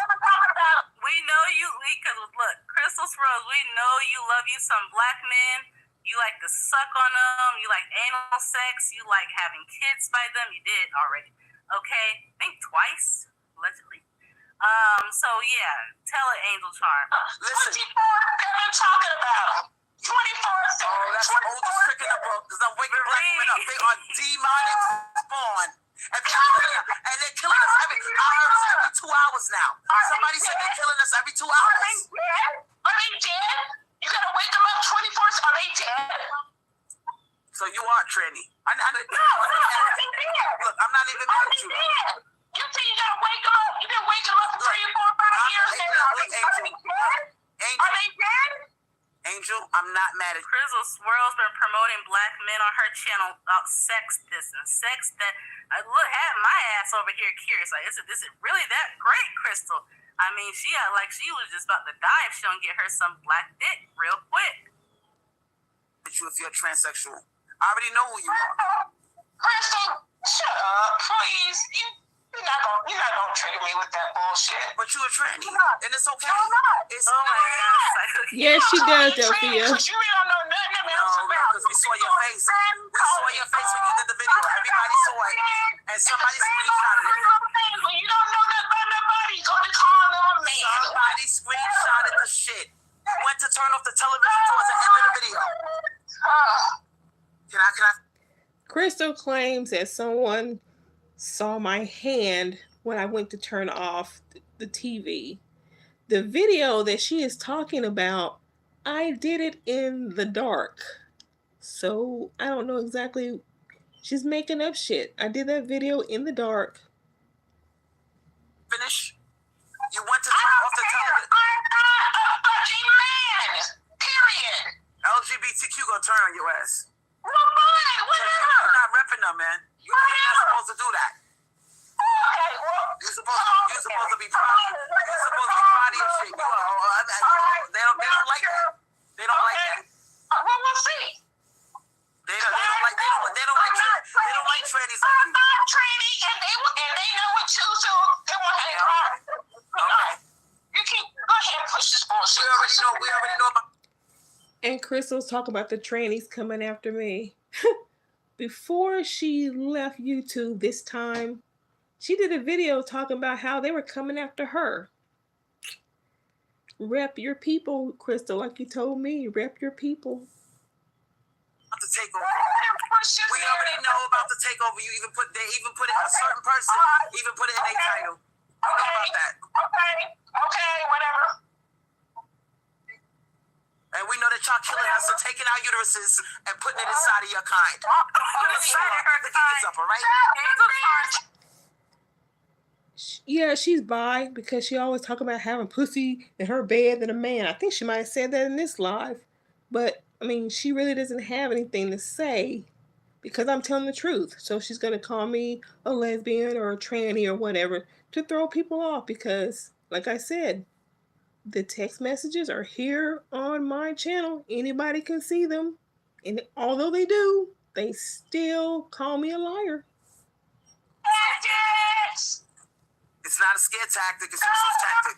We know you, because look, Crystal Swirls, we know you love you some black men. You like to suck on them. You like anal sex. You like having kids by them. You did already. Okay? I think twice, allegedly. So yeah, tell it, Angel Charm. Listen. 24/7 talking about him. 24/7. Oh, that's the oldest trick in the book. Because I'm waking black women up. They are demonic spawn. And they're killing us every 2 hours now. Somebody said they're killing us every 2 hours. Are they dead? You gotta wake them up 24/7. Are they dead? So you are tranny. No, are they dead? Look, I'm not even mad Are at they you. dead? You say you gotta wake them up. You've been waking them up for 3 or 4 or 5 years now. Are they dead? Are they dead? Angel, I'm not mad at you. Crystal Swirl's been promoting black men on her channel about sex business. Sex that, look, had my ass over here curious. Like, is it really that great, Crystal? I mean, she was just about to die if she don't get her some black dick real quick. If you're transsexual, I already know who you are. Crystal, shut up, please. You're not gonna trigger me with that bullshit. But you're a tranny, and it's okay. No, I'm not. It's Oh my okay. gosh. Yes, she does, Delphia. Because you really don't know nothing else No, about because we saw your face. We saw your face when you did the video. Everybody saw it. And somebody screenshotted it. When you don't know nothing about nobody, you gonna call them a man. Somebody screenshotted the shit. You went to turn off the television towards the end of the video. Can I? Crystal claims that someone saw my hand when I went to turn off the TV. The video that she is talking about, I did it in the dark. So I don't know exactly. She's making up shit. I did that video in the dark. Finish. You went to turn off the television. I'm not a fucking man. Period. LGBTQ gonna turn on your ass. Well, fine. You're Whatever. not repping them, man. You're not supposed to do that. Okay, well. You're supposed to be proud. You're supposed to be proud of your shit. They don't like that. They don't like that. Well, we'll see. They don't like trannies like I'm you. not tranny, and they know it too, so they won't have any problem. Okay. You keep go ahead and push this bullshit. We already know about. And Crystal's talking about the trannies coming after me. Before she left YouTube this time, she did a video talking about how they were coming after her. Rep your people, Crystal, like you told me. Rep your people. The takeover. We already know about the takeover. They even put it a certain person. Even put it in their title. We know about that. Okay, whatever. And we know that y'all killing us and taking our uteruses and putting it inside of your kind. The geek is up, all right? Angel Charms. Yeah, she's bi because she always talk about having pussy in her bed than a man. I think she might have said that in this live. But, I mean, she really doesn't have anything to say because I'm telling the truth. So she's going to call me a lesbian or a tranny or whatever to throw people off because, like I said, the text messages are here on my channel. Anybody can see them. And although they do, they still call me a liar. It's not a scare tactic, it's a truth tactic.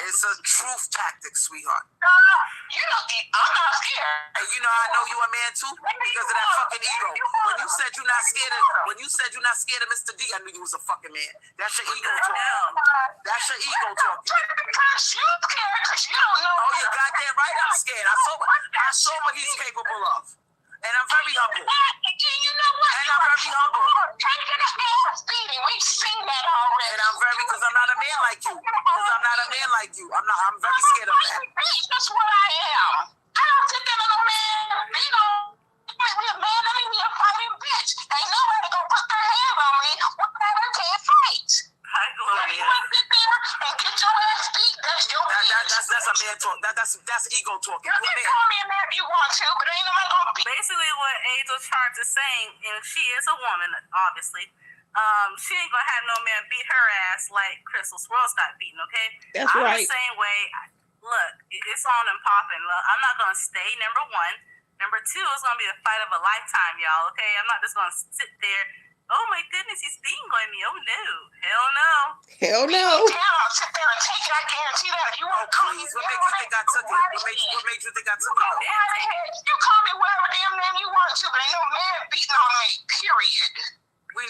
It's a truth tactic, sweetheart. I'm not scared. And you know I know you a man too because of that fucking ego. When you said you're not scared of Mr. D, I knew you was a fucking man. That's your ego talking. That's your ego talking. Because you scared, because you don't know. Oh, you're goddamn right I'm scared. I saw what he's capable of. And I'm very humble. You know what? And I'm very humble. Taking an ass beating. We've seen that already. And I'm very, because I'm not a man like you. I'm very scared of that. That's what I am. I don't sit there with no man. You know, man, let me be a fighting bitch. Ain't nobody gonna put their hand on me. Whatever, can't fight. Hi, Gloria. You want to sit there and get your ass beat? That's your bitch. That's a man talk. That's ego talking. You can call me a man if you want to, but ain't nobody gonna beat. Basically, what Angel Charms is saying, and she is a woman, obviously. She ain't gonna have no man beat her ass like Crystal Swirls got beaten. Okay, That's I'm right. the same way. Look, it's on and popping. Look, I'm not gonna stay. Number one. Number two, it's gonna be a fight of a lifetime, y'all. Okay, I'm not just gonna sit there. Oh my goodness, he's beating on me. Oh no, hell no. Hell no. I'll sit there and take it. I guarantee that. If you want to call me, What made you think I took it? What made you think I took it? You call me whatever damn name you want to, but ain't no man beating on me. Period. We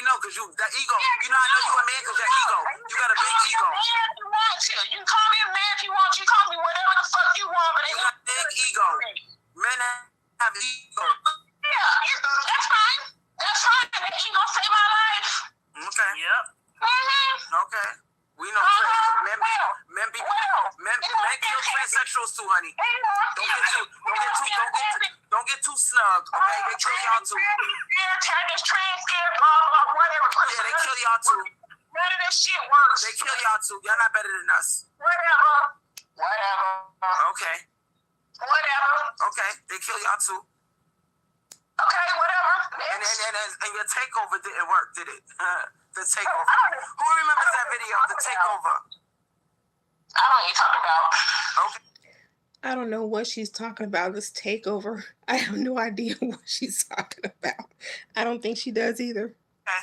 know because that ego. You know I know you a man because that ego. You got a big ego. If you want to, you can call me a man if you want. You call me whatever the fuck you want, but You ain't got big ego. Men have ego. Yeah, that's fine. That's fine. The ego saved my life. Okay. Yep. Okay. We know men kill transsexuals too, honey. Don't get too snug, okay? They kill y'all too. Yeah, they kill y'all too. None of this shit works. They kill y'all too. Y'all not better than us. Whatever. Okay. Whatever. Okay. They kill y'all too. Okay, whatever. And your takeover didn't work, did it? The takeover. Who remembers that video? The takeover. I don't know what you're talking about. Okay. I don't know what she's talking about, this takeover. I have no idea what she's talking about. I don't think she does either. Okay.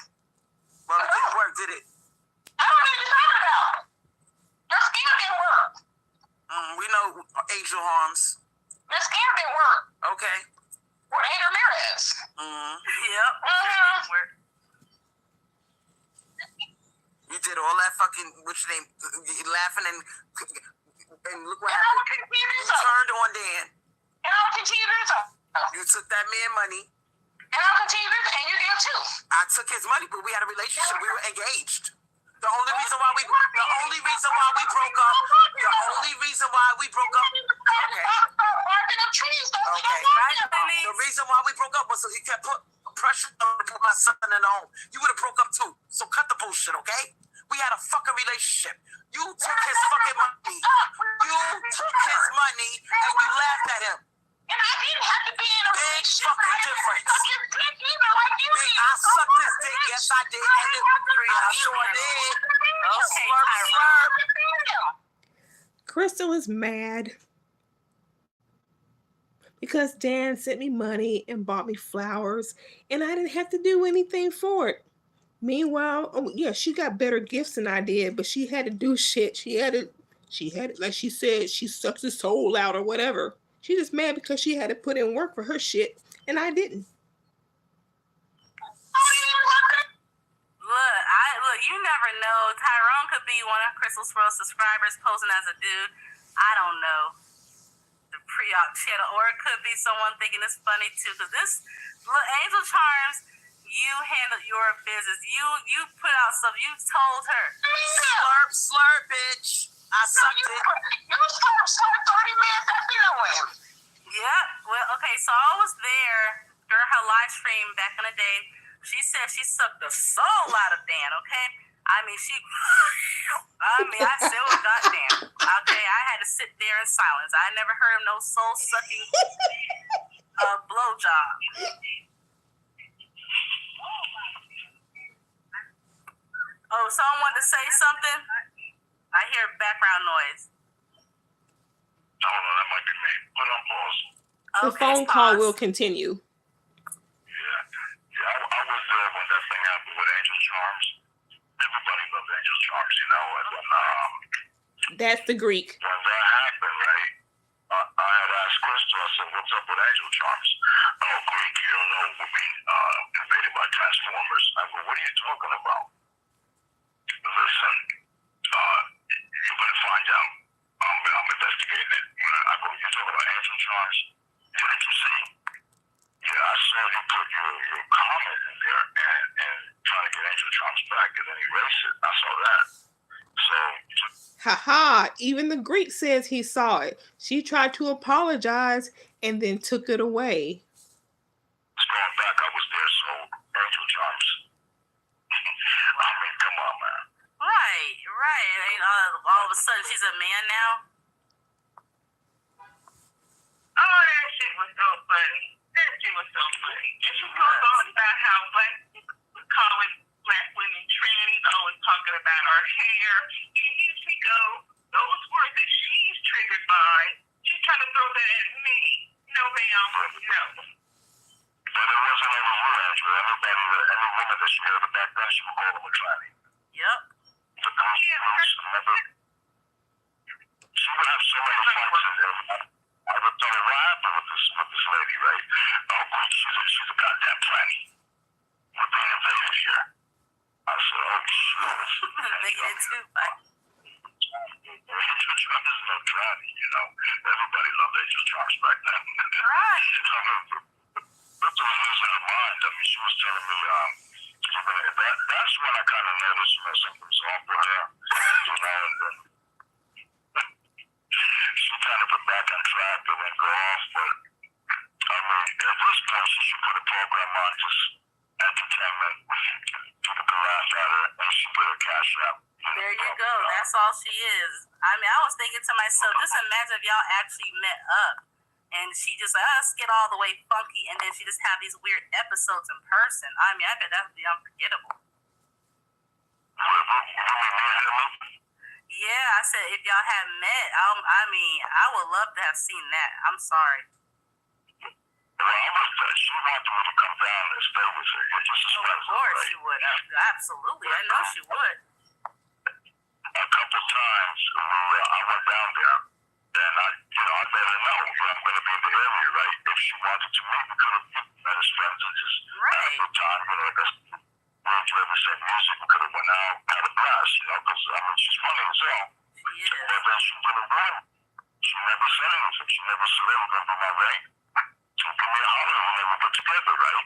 Well, it didn't work, did it? I don't know what you're talking about. Your skin didn't work. We know Angel Harms. Your skin didn't work. Okay. With Ada Ramirez. Yep. You did all that fucking, what's your name, laughing and look what And I happened. will continue to You do so. turned on Dan. And I will continue to do so. You took that man money. And I'll continue to do so. And you did too. I took his money, but we had a relationship. We were engaged. The only reason why we broke up. Okay. The only reason why we broke up. Okay. The reason why we broke up was so he kept put pressure on to put my son in the home. You would have broke up too. So cut the bullshit, okay? We had a fucking relationship. You took his fucking money. You took his money and you laughed at him. And I didn't have to be in a Big relationship. fucking difference. Like you did. I sucked his dick. Yes, I did. I sure did. Slurp. Crystal is mad because Dan sent me money and bought me flowers and I didn't have to do anything for it. Meanwhile, oh yeah, she got better gifts than I did, but she had to do shit. She had it, like she said, she sucks his soul out or whatever. She's just mad because she had to put in work for her shit and I didn't. Look, you never know. Tyrone could be one of Crystal Swirl's subscribers posing as a dude. I don't know. The pre-op channel. Or it could be someone thinking it's funny too. Because this, look, Angel Charms, You handled your business. You put out stuff. You told her. Slurp, slurp, bitch. I sucked it. You slurp 30 minutes after knowing. Yep. Well, okay, so I was there during her live stream back in the day. She said she sucked the soul out of Dan, okay? I said, oh, goddamn. Okay, I had to sit there in silence. I never heard of no soul-sucking blowjob. Oh, someone wanted to say something? I hear background noise. Hold on, that might be me. Put on pause. The Okay, phone call pause. will continue. Yeah, I was there when that thing happened with Angel Charms. Everybody loves Angel Charms, you know. And That's the Greek. when that happened, right, I had asked Crystal, I said, what's up with Angel Charms? Oh, Greek, you don't know, we're being invaded by Transformers. I go, what are you talking about? Listen, you're going to find out. I'm investigating it. I go, you're talking about Angel Charms? Didn't you see? Yeah, I saw you put your comment in there and try to get Angel Charms back and then erase it. I saw that. So, Haha, even the Greek says he saw it. She tried to apologize and then took it away. it's going back, I was there, so Angel Charms. I mean, come on, man. Right. All of a sudden, she's a man now. Oh, that shit was so funny. And she goes on about how black people calling black women trannies, always talking about her hair. And here she goes, those words that she's triggered by, she's trying to throw that at me. No, ma'am, no. But it wasn't only you, Angela. Any woman that she heard back then, she would call them a tranny. Yep. The groups, remember? She would have so many fights. I would tell her what happened with this lady, right? Oh, Greek, she's a goddamn tranny. We're being invaded here. I said, oh, shit. Making it too fun. Angel Charms is no tranny, you know. Everybody loved Angel Charms back then. Right. Brooke was losing her mind. I mean, she was telling me, that's when I kind of noticed, something's wrong with her. You know, and then she kind of put back on track and then go off. But, I mean, at this point, she should put a program on, just entertainment. People can laugh at her, and she put her cash out. There you go. That's all she is. I mean, I was thinking to myself, just imagine if y'all actually met up and she just like, let's get all the way funky, and then she just have these weird episodes in person. I mean, I bet that would be unforgettable. Yeah, I said if y'all had met, I mean, I would love to have seen that. I'm sorry. She wanted me to come down and stay with her. Of course she would. Absolutely. I know she would. A couple times, I went down there, and I let her know, I'm going to be in the area, right? If she wanted to meet, we could have met as friends and just had a good time, went to the same music, we could have went out, had a blast, because, I mean, she's funny as hell. She is. But then she didn't run. She never said anything. She never said, remember my ring? So give me a holler, we never get together, right?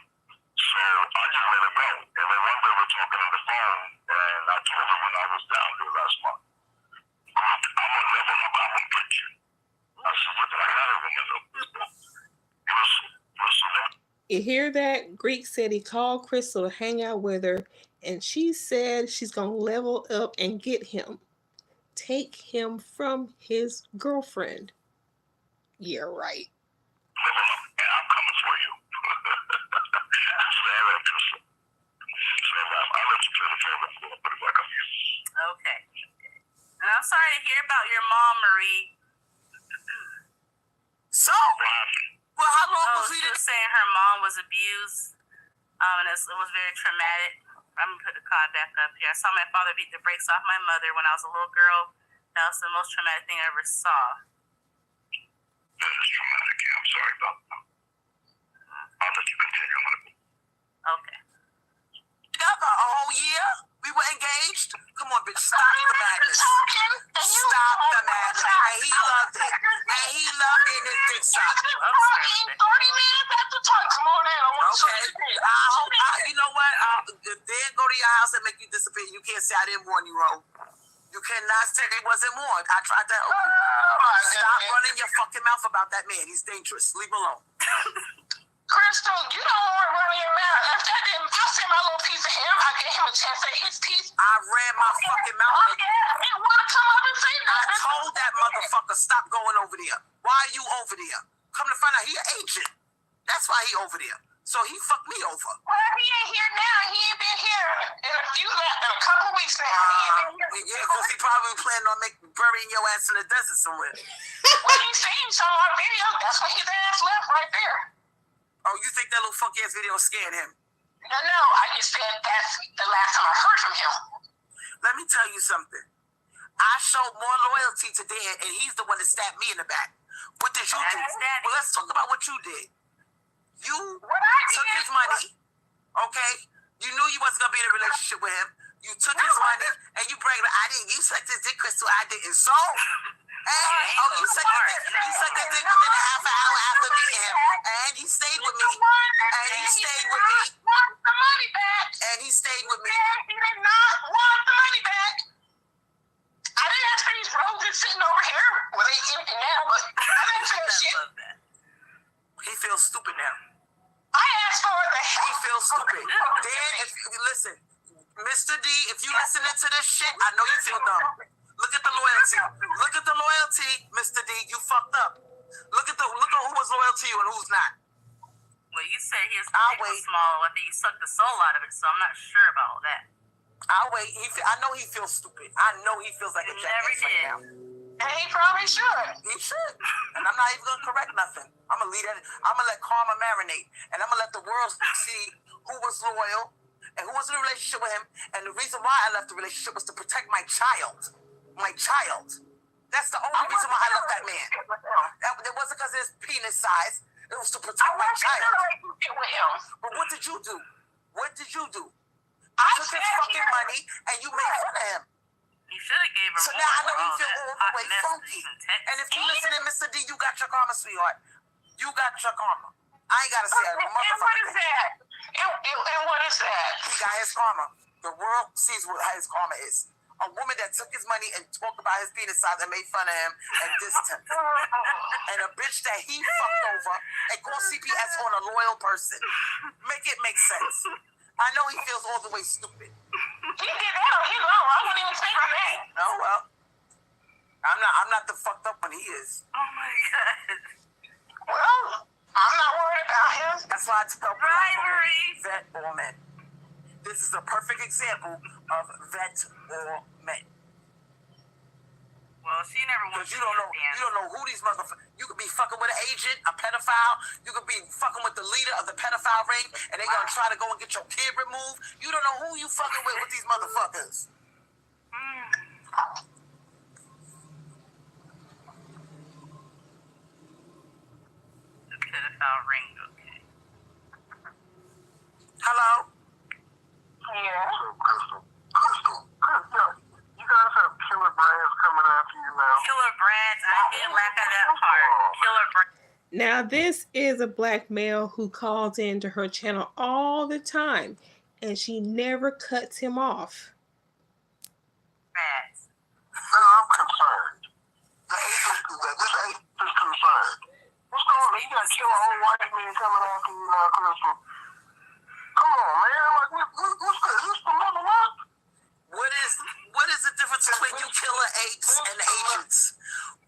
So I just let her go. And then one day we're talking on the phone, and I told her when I was down there last month, I'm going to level up, I'm going to get you. I said, yeah, but I got her ring up. You hear that? Greek said he called Crystal to hang out with her, and she said she's going to level up and get him. Take him from his girlfriend. Yeah, right. Level up, and I'm coming for you. Okay. And I'm sorry to hear about your mom, Marie. So, well, how long was She he? was saying her mom was abused, and it was very traumatic. I'm going to put the card back up here. I saw my father beat the brakes off my mother when I was a little girl. That was the most traumatic thing I ever saw. That is traumatic, yeah. I'm sorry about that. I'll let you continue. Okay. Together a whole year? We were engaged? Come on, bitch, stop the madness. Stop the madness. And he loved it. And he loved it in his dick suck. 30 minutes after talk. Come on in. I want Okay. I hope, you know what? If they go to your house and make you disappear, you can't say I didn't warn you, Ro. You cannot say they wasn't warned. I tried to help you. Stop running your fucking mouth about that man. He's dangerous. Leave him alone. Crystal, you don't want to run your mouth. If that didn't, I sent my little piece of him. I gave him a chance at his piece. I ran my fucking mouth. Oh, yeah. He want to come up and say I nothing. told that motherfucker, stop going over there. Why are you over there? Come to find out, he an agent. That's why he over there. So he fucked me over. Well, he ain't here now. He ain't been here in a couple weeks now. He ain't been here. Yeah, because he probably planning on burying your ass in the desert somewhere. Well, he seen some on video. That's when his ass left right there. Oh, you think that little funky ass video scared him? No, I just said that's the last time I heard from him. Let me tell you something. I showed more loyalty to Dan, and he's the one that stabbed me in the back. What did you do? Well, let's talk about what you did. You took his money, okay? You knew you wasn't going to be in a relationship with him. You took his money, and you bragged, you sucked his dick, Crystal, I didn't. So, you sucked his dick within a half an hour after meeting him. And he stayed with me. And he stayed with me. Want the money back. And he stayed with me. He did not want the money back. I didn't ask for these roses sitting over here. Well, they empty now, but I didn't say shit. He feels stupid now. I asked for the help. He feels stupid. Dan, listen, Mr. D, if you listening to this shit, I know you feel dumb. Look at the loyalty. Look at the loyalty, Mr. D. You fucked up. Look at who was loyal to you and who's not. Well, you said his dick was small. I think you sucked the soul out of it, so I'm not sure about all that. I'll wait. I know he feels stupid. I know he feels like a jackass right now. And he probably should. He should. And I'm not even going to correct nothing. I'm going to leave that. I'm going to let karma marinate. And I'm going to let the world see who was loyal and who was in a relationship with him. And the reason why I left the relationship was to protect my child. My child. That's the only reason why I left that man. It wasn't because of his penis size. It was to protect my child. But what did you do? What did you do? You took his fucking money and you made fun of him. You should have gave her so more. now I know he feel all the way funky. And if you listen to Mr. D, you got your karma, sweetheart. You got your karma. I ain't got to say a motherfucker. And what is that? And what is that? He got his karma. The world sees what his karma is. A woman that took his money and talked about his penis size and made fun of him and dissed him. And a bitch that he fucked over and called CPS on a loyal person. Make it make sense. I know he feels all the way stupid. He did that on his own. I wouldn't even think of that. Oh, well. I'm not the fucked up one he is. Oh, my God. Well, I'm not worried about him. That's why I tell Bribery. Vet or men. This is a perfect example of vet or men. Well, she never wants to. You don't know who these motherfuckers. You could be fucking with an agent, a pedophile. You could be fucking with the leader of the pedophile ring, and they gonna try to go and get your kid removed. You don't know who you fucking with these motherfuckers. The pedophile ring, okay. Hello? Yeah. Crystal, you guys have killer brands coming after you now. Killer brands, I did laugh at that part. Killer brands. Now, this is a black male who calls into her channel all the time, and she never cuts him off. Brands. No, I'm concerned. This agent is concerned. What's going on? You got to kill a whole white man coming after you now, Crystal. Come on, man. Like, what's this? Is this the level up? What is the difference between you killer apes and the agents?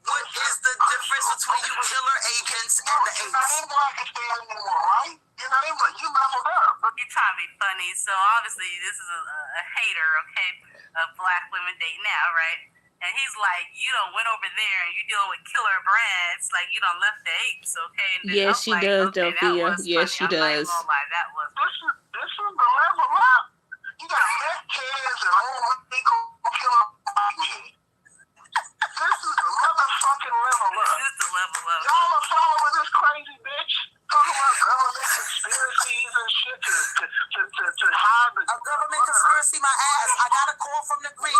What is the difference between you killer agents and the apes? You're not in Pakistan anymore, right? You're not in, you leveled up. You're trying to be funny, so obviously this is a hater, okay, of black women dating now, right? And he's like, you done went over there and you dealing with killer brands, like you done left the apes, okay? And Yes, she does, Delphia. Yes, she does. I'm not gonna lie, that was. This is the level up. You got meth kids and all illegal killer men. This is the motherfucking level up. This is the level up. Y'all are following this crazy bitch talking about government conspiracies and shit to hide the... A government conspiracy, my ass. I got a call from the Greek.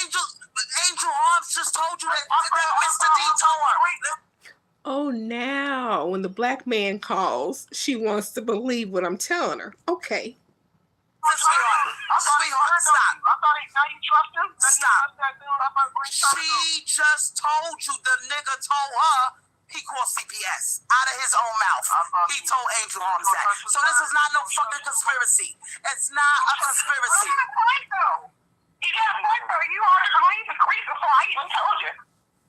Angel Arms just told you that Mr. D told her. Oh, now, when when the black man calls, she wants to believe what I'm telling her. Okay. Sweetheart, stop. I thought now you trust him? Stop. That dude? I thought we trust him. She just told you the nigga told her he called CPS out of his own mouth. He told Angel Arms that. So this is not no fucking conspiracy. It's not a conspiracy. You got a point, though. You already believed the creep before I even told you.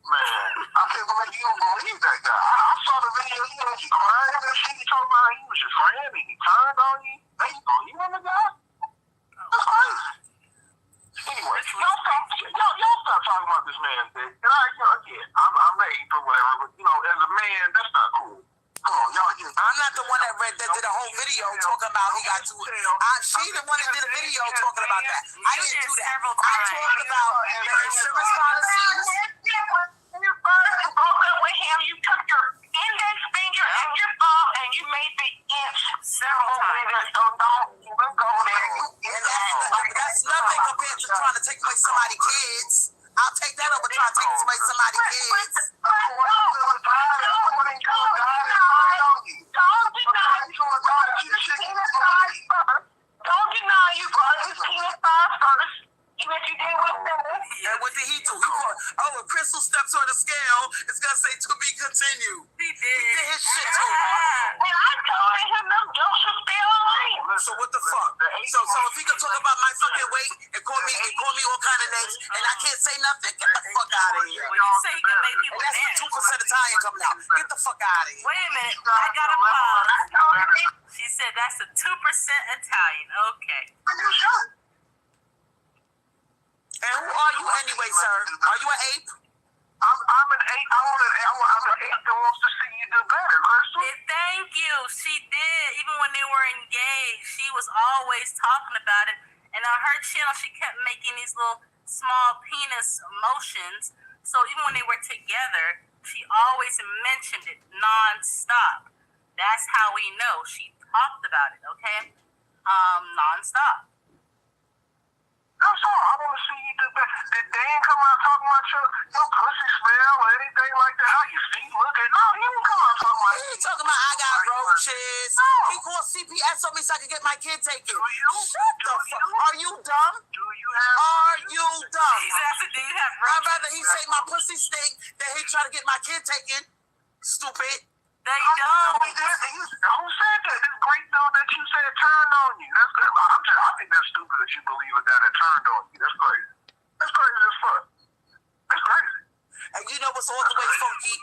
Man, I can't believe you don't believe that guy. I saw the video. He was crying and shit. He told me he was your friend and he turned on you. Now you believe him, the guy? That's crazy. Anyway, y'all stop talking about this man, Dick. And again, I'm the ape or whatever, but as a man, that's not cool. Come on, y'all. I'm not the one that did a whole video talking about he got to it. She the one that did a video talking about that. I didn't do that. I talked about the insurance policies. When you first broke up with him, you took your index finger and your thumb and you made the inch several times. Don't even go there. And that's nothing compared to trying to take away somebody's kids. I'll take that over trying to take away somebody's kids. Don't deny you brought his penis off first. Even if you did with him. And what did he do? He called, if Crystal steps on the scale, it's going to say to be continued. He did. He did his shit too. And I told him them jokes should stay away. So what the fuck? So if he could talk about my fucking weight and call me all kind of names and I can't say nothing, get the fuck out of here. Well, you say you can make people And that's dance. the 2% Italian coming out. Get the fuck out of here. Wait a minute. I got a pause. She said that's a 2% Italian. Okay. And who are you anyway, sir? Are you an ape? I'm an ape. I'm an ape that wants to see you do better, Crystal. Thank you. She did. Even when they were engaged, she was always talking about it. And on her channel, she kept making these little small penis motions. So even when they were together, she always mentioned it nonstop. That's how we know. She talked about it, okay? Nonstop. That's all. I want to see you do better. Did Dan come out talking about your pussy smell or anything like that? How you feet looking? No, he didn't come out talking about He ain't talking about I got roaches. He called CPS on me so I can get my kid taken. Do you? Shut the fuck. Are you dumb? Do you have? Are you dumb? She's asking, do you have I'd roaches? rather he say my pussy stink than he try to get my kid taken. Stupid. They don't. Who said that? This great dude that you said turned on you. That's good. I think that's stupid that you believe a guy that turned on you. That's crazy. That's crazy as fuck. That's crazy. And you know what's all the way funky?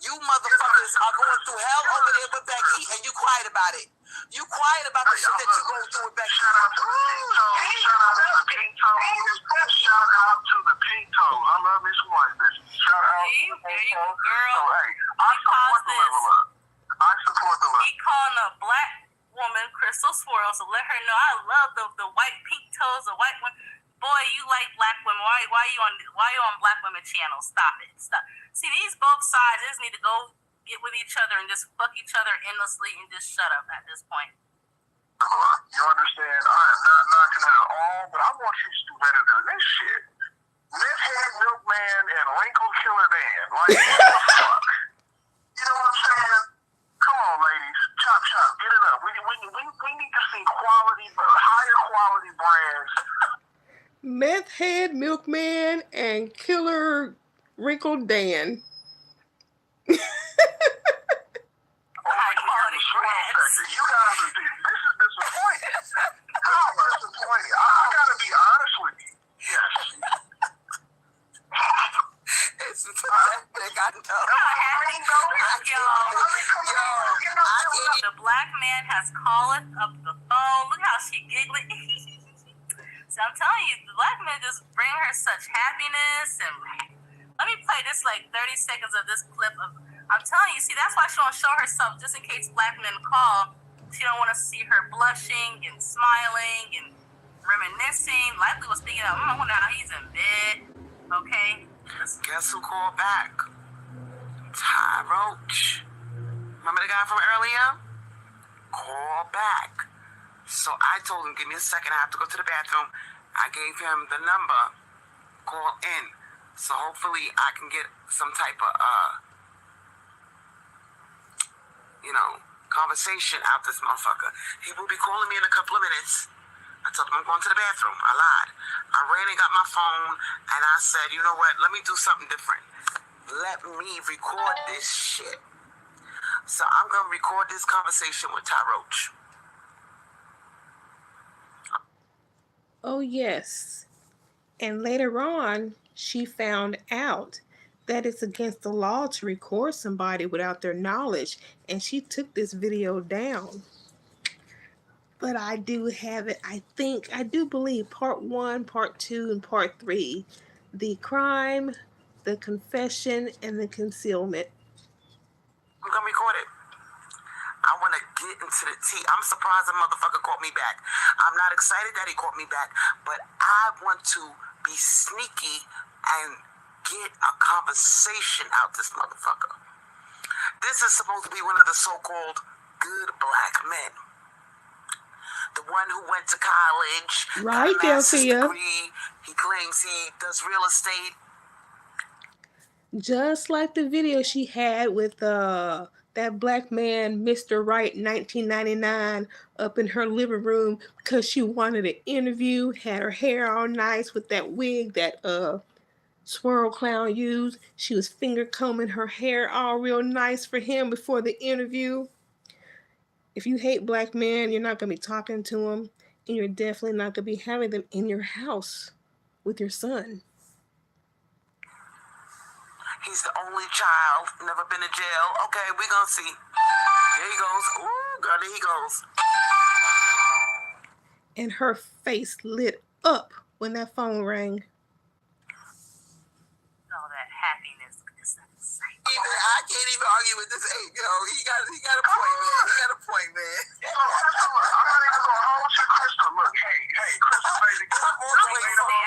You motherfuckers are going through hell over there with Becky, and you quiet about it. You quiet about the shit that you go through with Becky. Shout out to the pink toes. Shout out to the pink toes. I love me some white bitches. Shout out to the pink toes. Girl. So, hey, I support the level up. I support the level. He calling a black woman Crystal Swirl, so let her know I love the white pink toes, the white one. Boy, you like black women. Why you on black women channel? Stop it. Stop. See, these both sides just need to go get with each other and just fuck each other endlessly and just shut up at this point. You understand? I am not knocking it at all, but I want you to do better than this shit. Meth-head milkman and wrinkle killer Dan. Like, what the fuck? You know what I'm saying? Come on, ladies. Chop, get it up. We need to see quality, higher quality brands. Meth head milkman and killer wrinkled Dan. You guys are, this is disappointing. How disappointing? I gotta be honest with you. Yes. It's pathetic, I know. The black man has called up the phone. Look how she giggling. So I'm telling you, the black men just bring her such happiness. And let me play this 30 seconds of this clip of. I'm telling you, see, that's why she don't show herself just in case black men call. She don't want to see her blushing and smiling and reminiscing. Likely was thinking, I wonder how he's in bed. Okay. Guess who called back? Ty Roach. Remember the guy from earlier? Call back. So I told him, give me a second, I have to go to the bathroom. I gave him the number, call in. So hopefully I can get some type of conversation out this motherfucker. He will be calling me in a couple of minutes. I told him I'm going to the bathroom. I lied. I ran and got my phone, and I said, you know what? Let me do something different. Let me record this shit. So I'm going to record this conversation with Ty Roach. Oh, yes. And later on, she found out that it's against the law to record somebody without their knowledge, and she took this video down. But I do have it, I do believe, part 1, part 2, and part 3. The crime, the confession, and the concealment. I'm going to record it. I want to get into the tea. I'm surprised the motherfucker called me back. I'm not excited that he called me back, but I want to be sneaky and get a conversation out this motherfucker. This is supposed to be one of the so-called good black men. The one who went to college, right, got a master's Delphia. degree. He claims he does real estate. Just like the video she had with that black man, Mr. Wright, 1999, up in her living room because she wanted an interview, had her hair all nice with that wig that Swirl Clown used. She was finger combing her hair all real nice for him before the interview. If you hate black men, you're not going to be talking to them, and you're definitely not going to be having them in your house with your son. He's the only child, never been to jail. Okay, we gonna see. There he goes. Ooh, girl, there he goes. And her face lit up when that phone rang. All that happiness is exciting. I can't even argue with this 8, yo. He got a point, man. He got a point, man. I'm not even gonna hold you, Crystal. Look, hey, Crystal, baby. Come on, I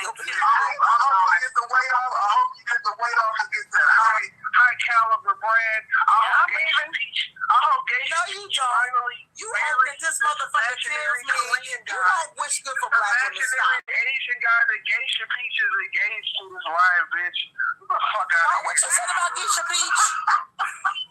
hope you get the weight off. I hope you get the weight off and get that high caliber brand. I hope No, you don't. You hope that this motherfucker kills me. You don't wish good for black women. Stop. Asian guy that Geisha Peach is engaged to this live bitch. Get the fuck out of What here. you said about Geisha Peach?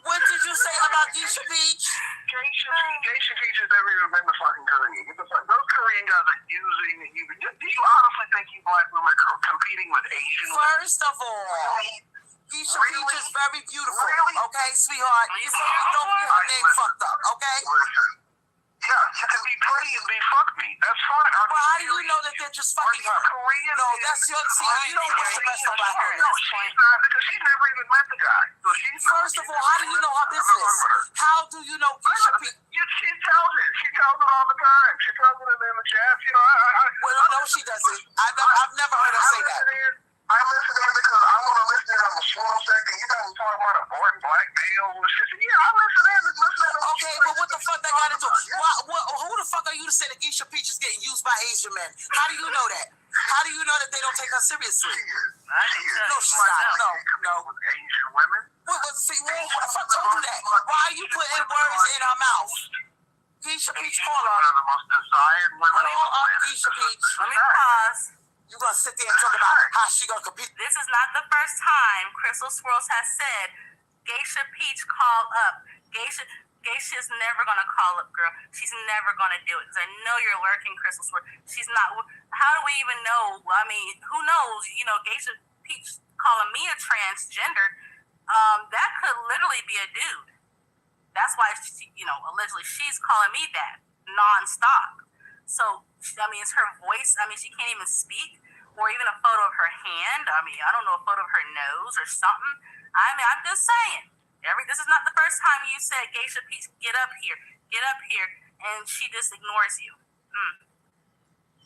What did you say about Geisha Peach? Geisha Peach has never even been to fucking Korea. Get the fuck. Those Korean guys are using you. Do you honestly think you black women are competing with Asian women? First of all, Geisha Peach is very beautiful. Okay, sweetheart. You say you don't get her name fucked up, okay? Listen. Yeah, you can be pretty and be fuck me. That's fine. But how do you know that they're just fucking her? Korean? No, that's your... See, you don't wish the best for black women. No, she's not, because she's never even met the guy. So she's First of all, how do you know her business? How do you know Geisha Peach? She tells it. She tells it all the time. She tells it in the chat. You know, Well, no, she doesn't. I've never heard her say that. I listen in because I want to listen in on the slow second. You guys are talking about aborting black males and shit. Yeah, I listen in. Okay, but what the fuck that got to do? Who the fuck are you to say that Geisha Peach is getting used by Asian men? How do you know that? How do you know that they don't take her seriously? No, she's not. No. With Asian women? Who the fuck told you that? Why are you putting words in her mouth? Geisha Peach, call her. One of the most desired women. Call up Geisha Peach. Let me pause. You gonna sit there and talk about how she gonna compete? This is not the first time Crystal Swirls has said, Geisha Peach, call up. Geisha is never gonna call up, girl. She's never gonna do it. Because I know you're lurking, Crystal Swirls. She's not. How do we even know? I mean, who knows? You know, Geisha Peach calling me a transgender. That could literally be a dude. That's why, allegedly she's calling me that nonstop. So, I mean, it's her voice. I mean, she can't even speak, or even a photo of her hand. I mean, I don't know, a photo of her nose or something. I mean, I'm just saying. This is not the first time you said, Geisha Peach, get up here, and she just ignores you.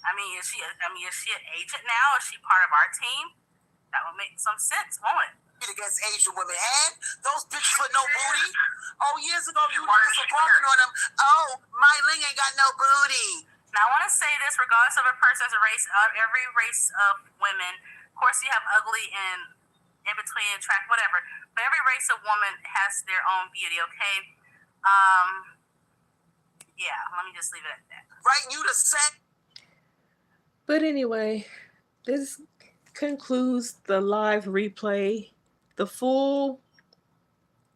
I mean, is she an agent now? Is she part of our team? That would make some sense, won't it? Against Asian women, and those bitches with no booty. Oh, years ago, you niggas were barking on them. Oh, my Ling ain't got no booty. Now, I want to say this, regardless of a person's race, every race of women, of course, you have ugly and in between, track, whatever, but every race of woman has their own beauty, okay? Yeah, let me just leave it at that. Right, you the same. But anyway, this concludes the live replay. The full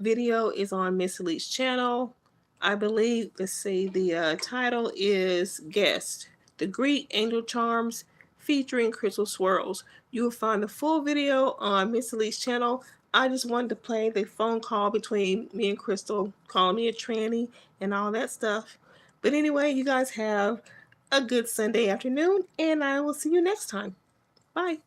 video is on Miss Elite's channel. I believe, let's see, the title is Guest, the Greek Angel Charms featuring Crystal Swirls. You will find the full video on Miss Lee's channel. I just wanted to play the phone call between me and Crystal, calling me a tranny and all that stuff. But anyway, you guys have a good Sunday afternoon, and I will see you next time. Bye.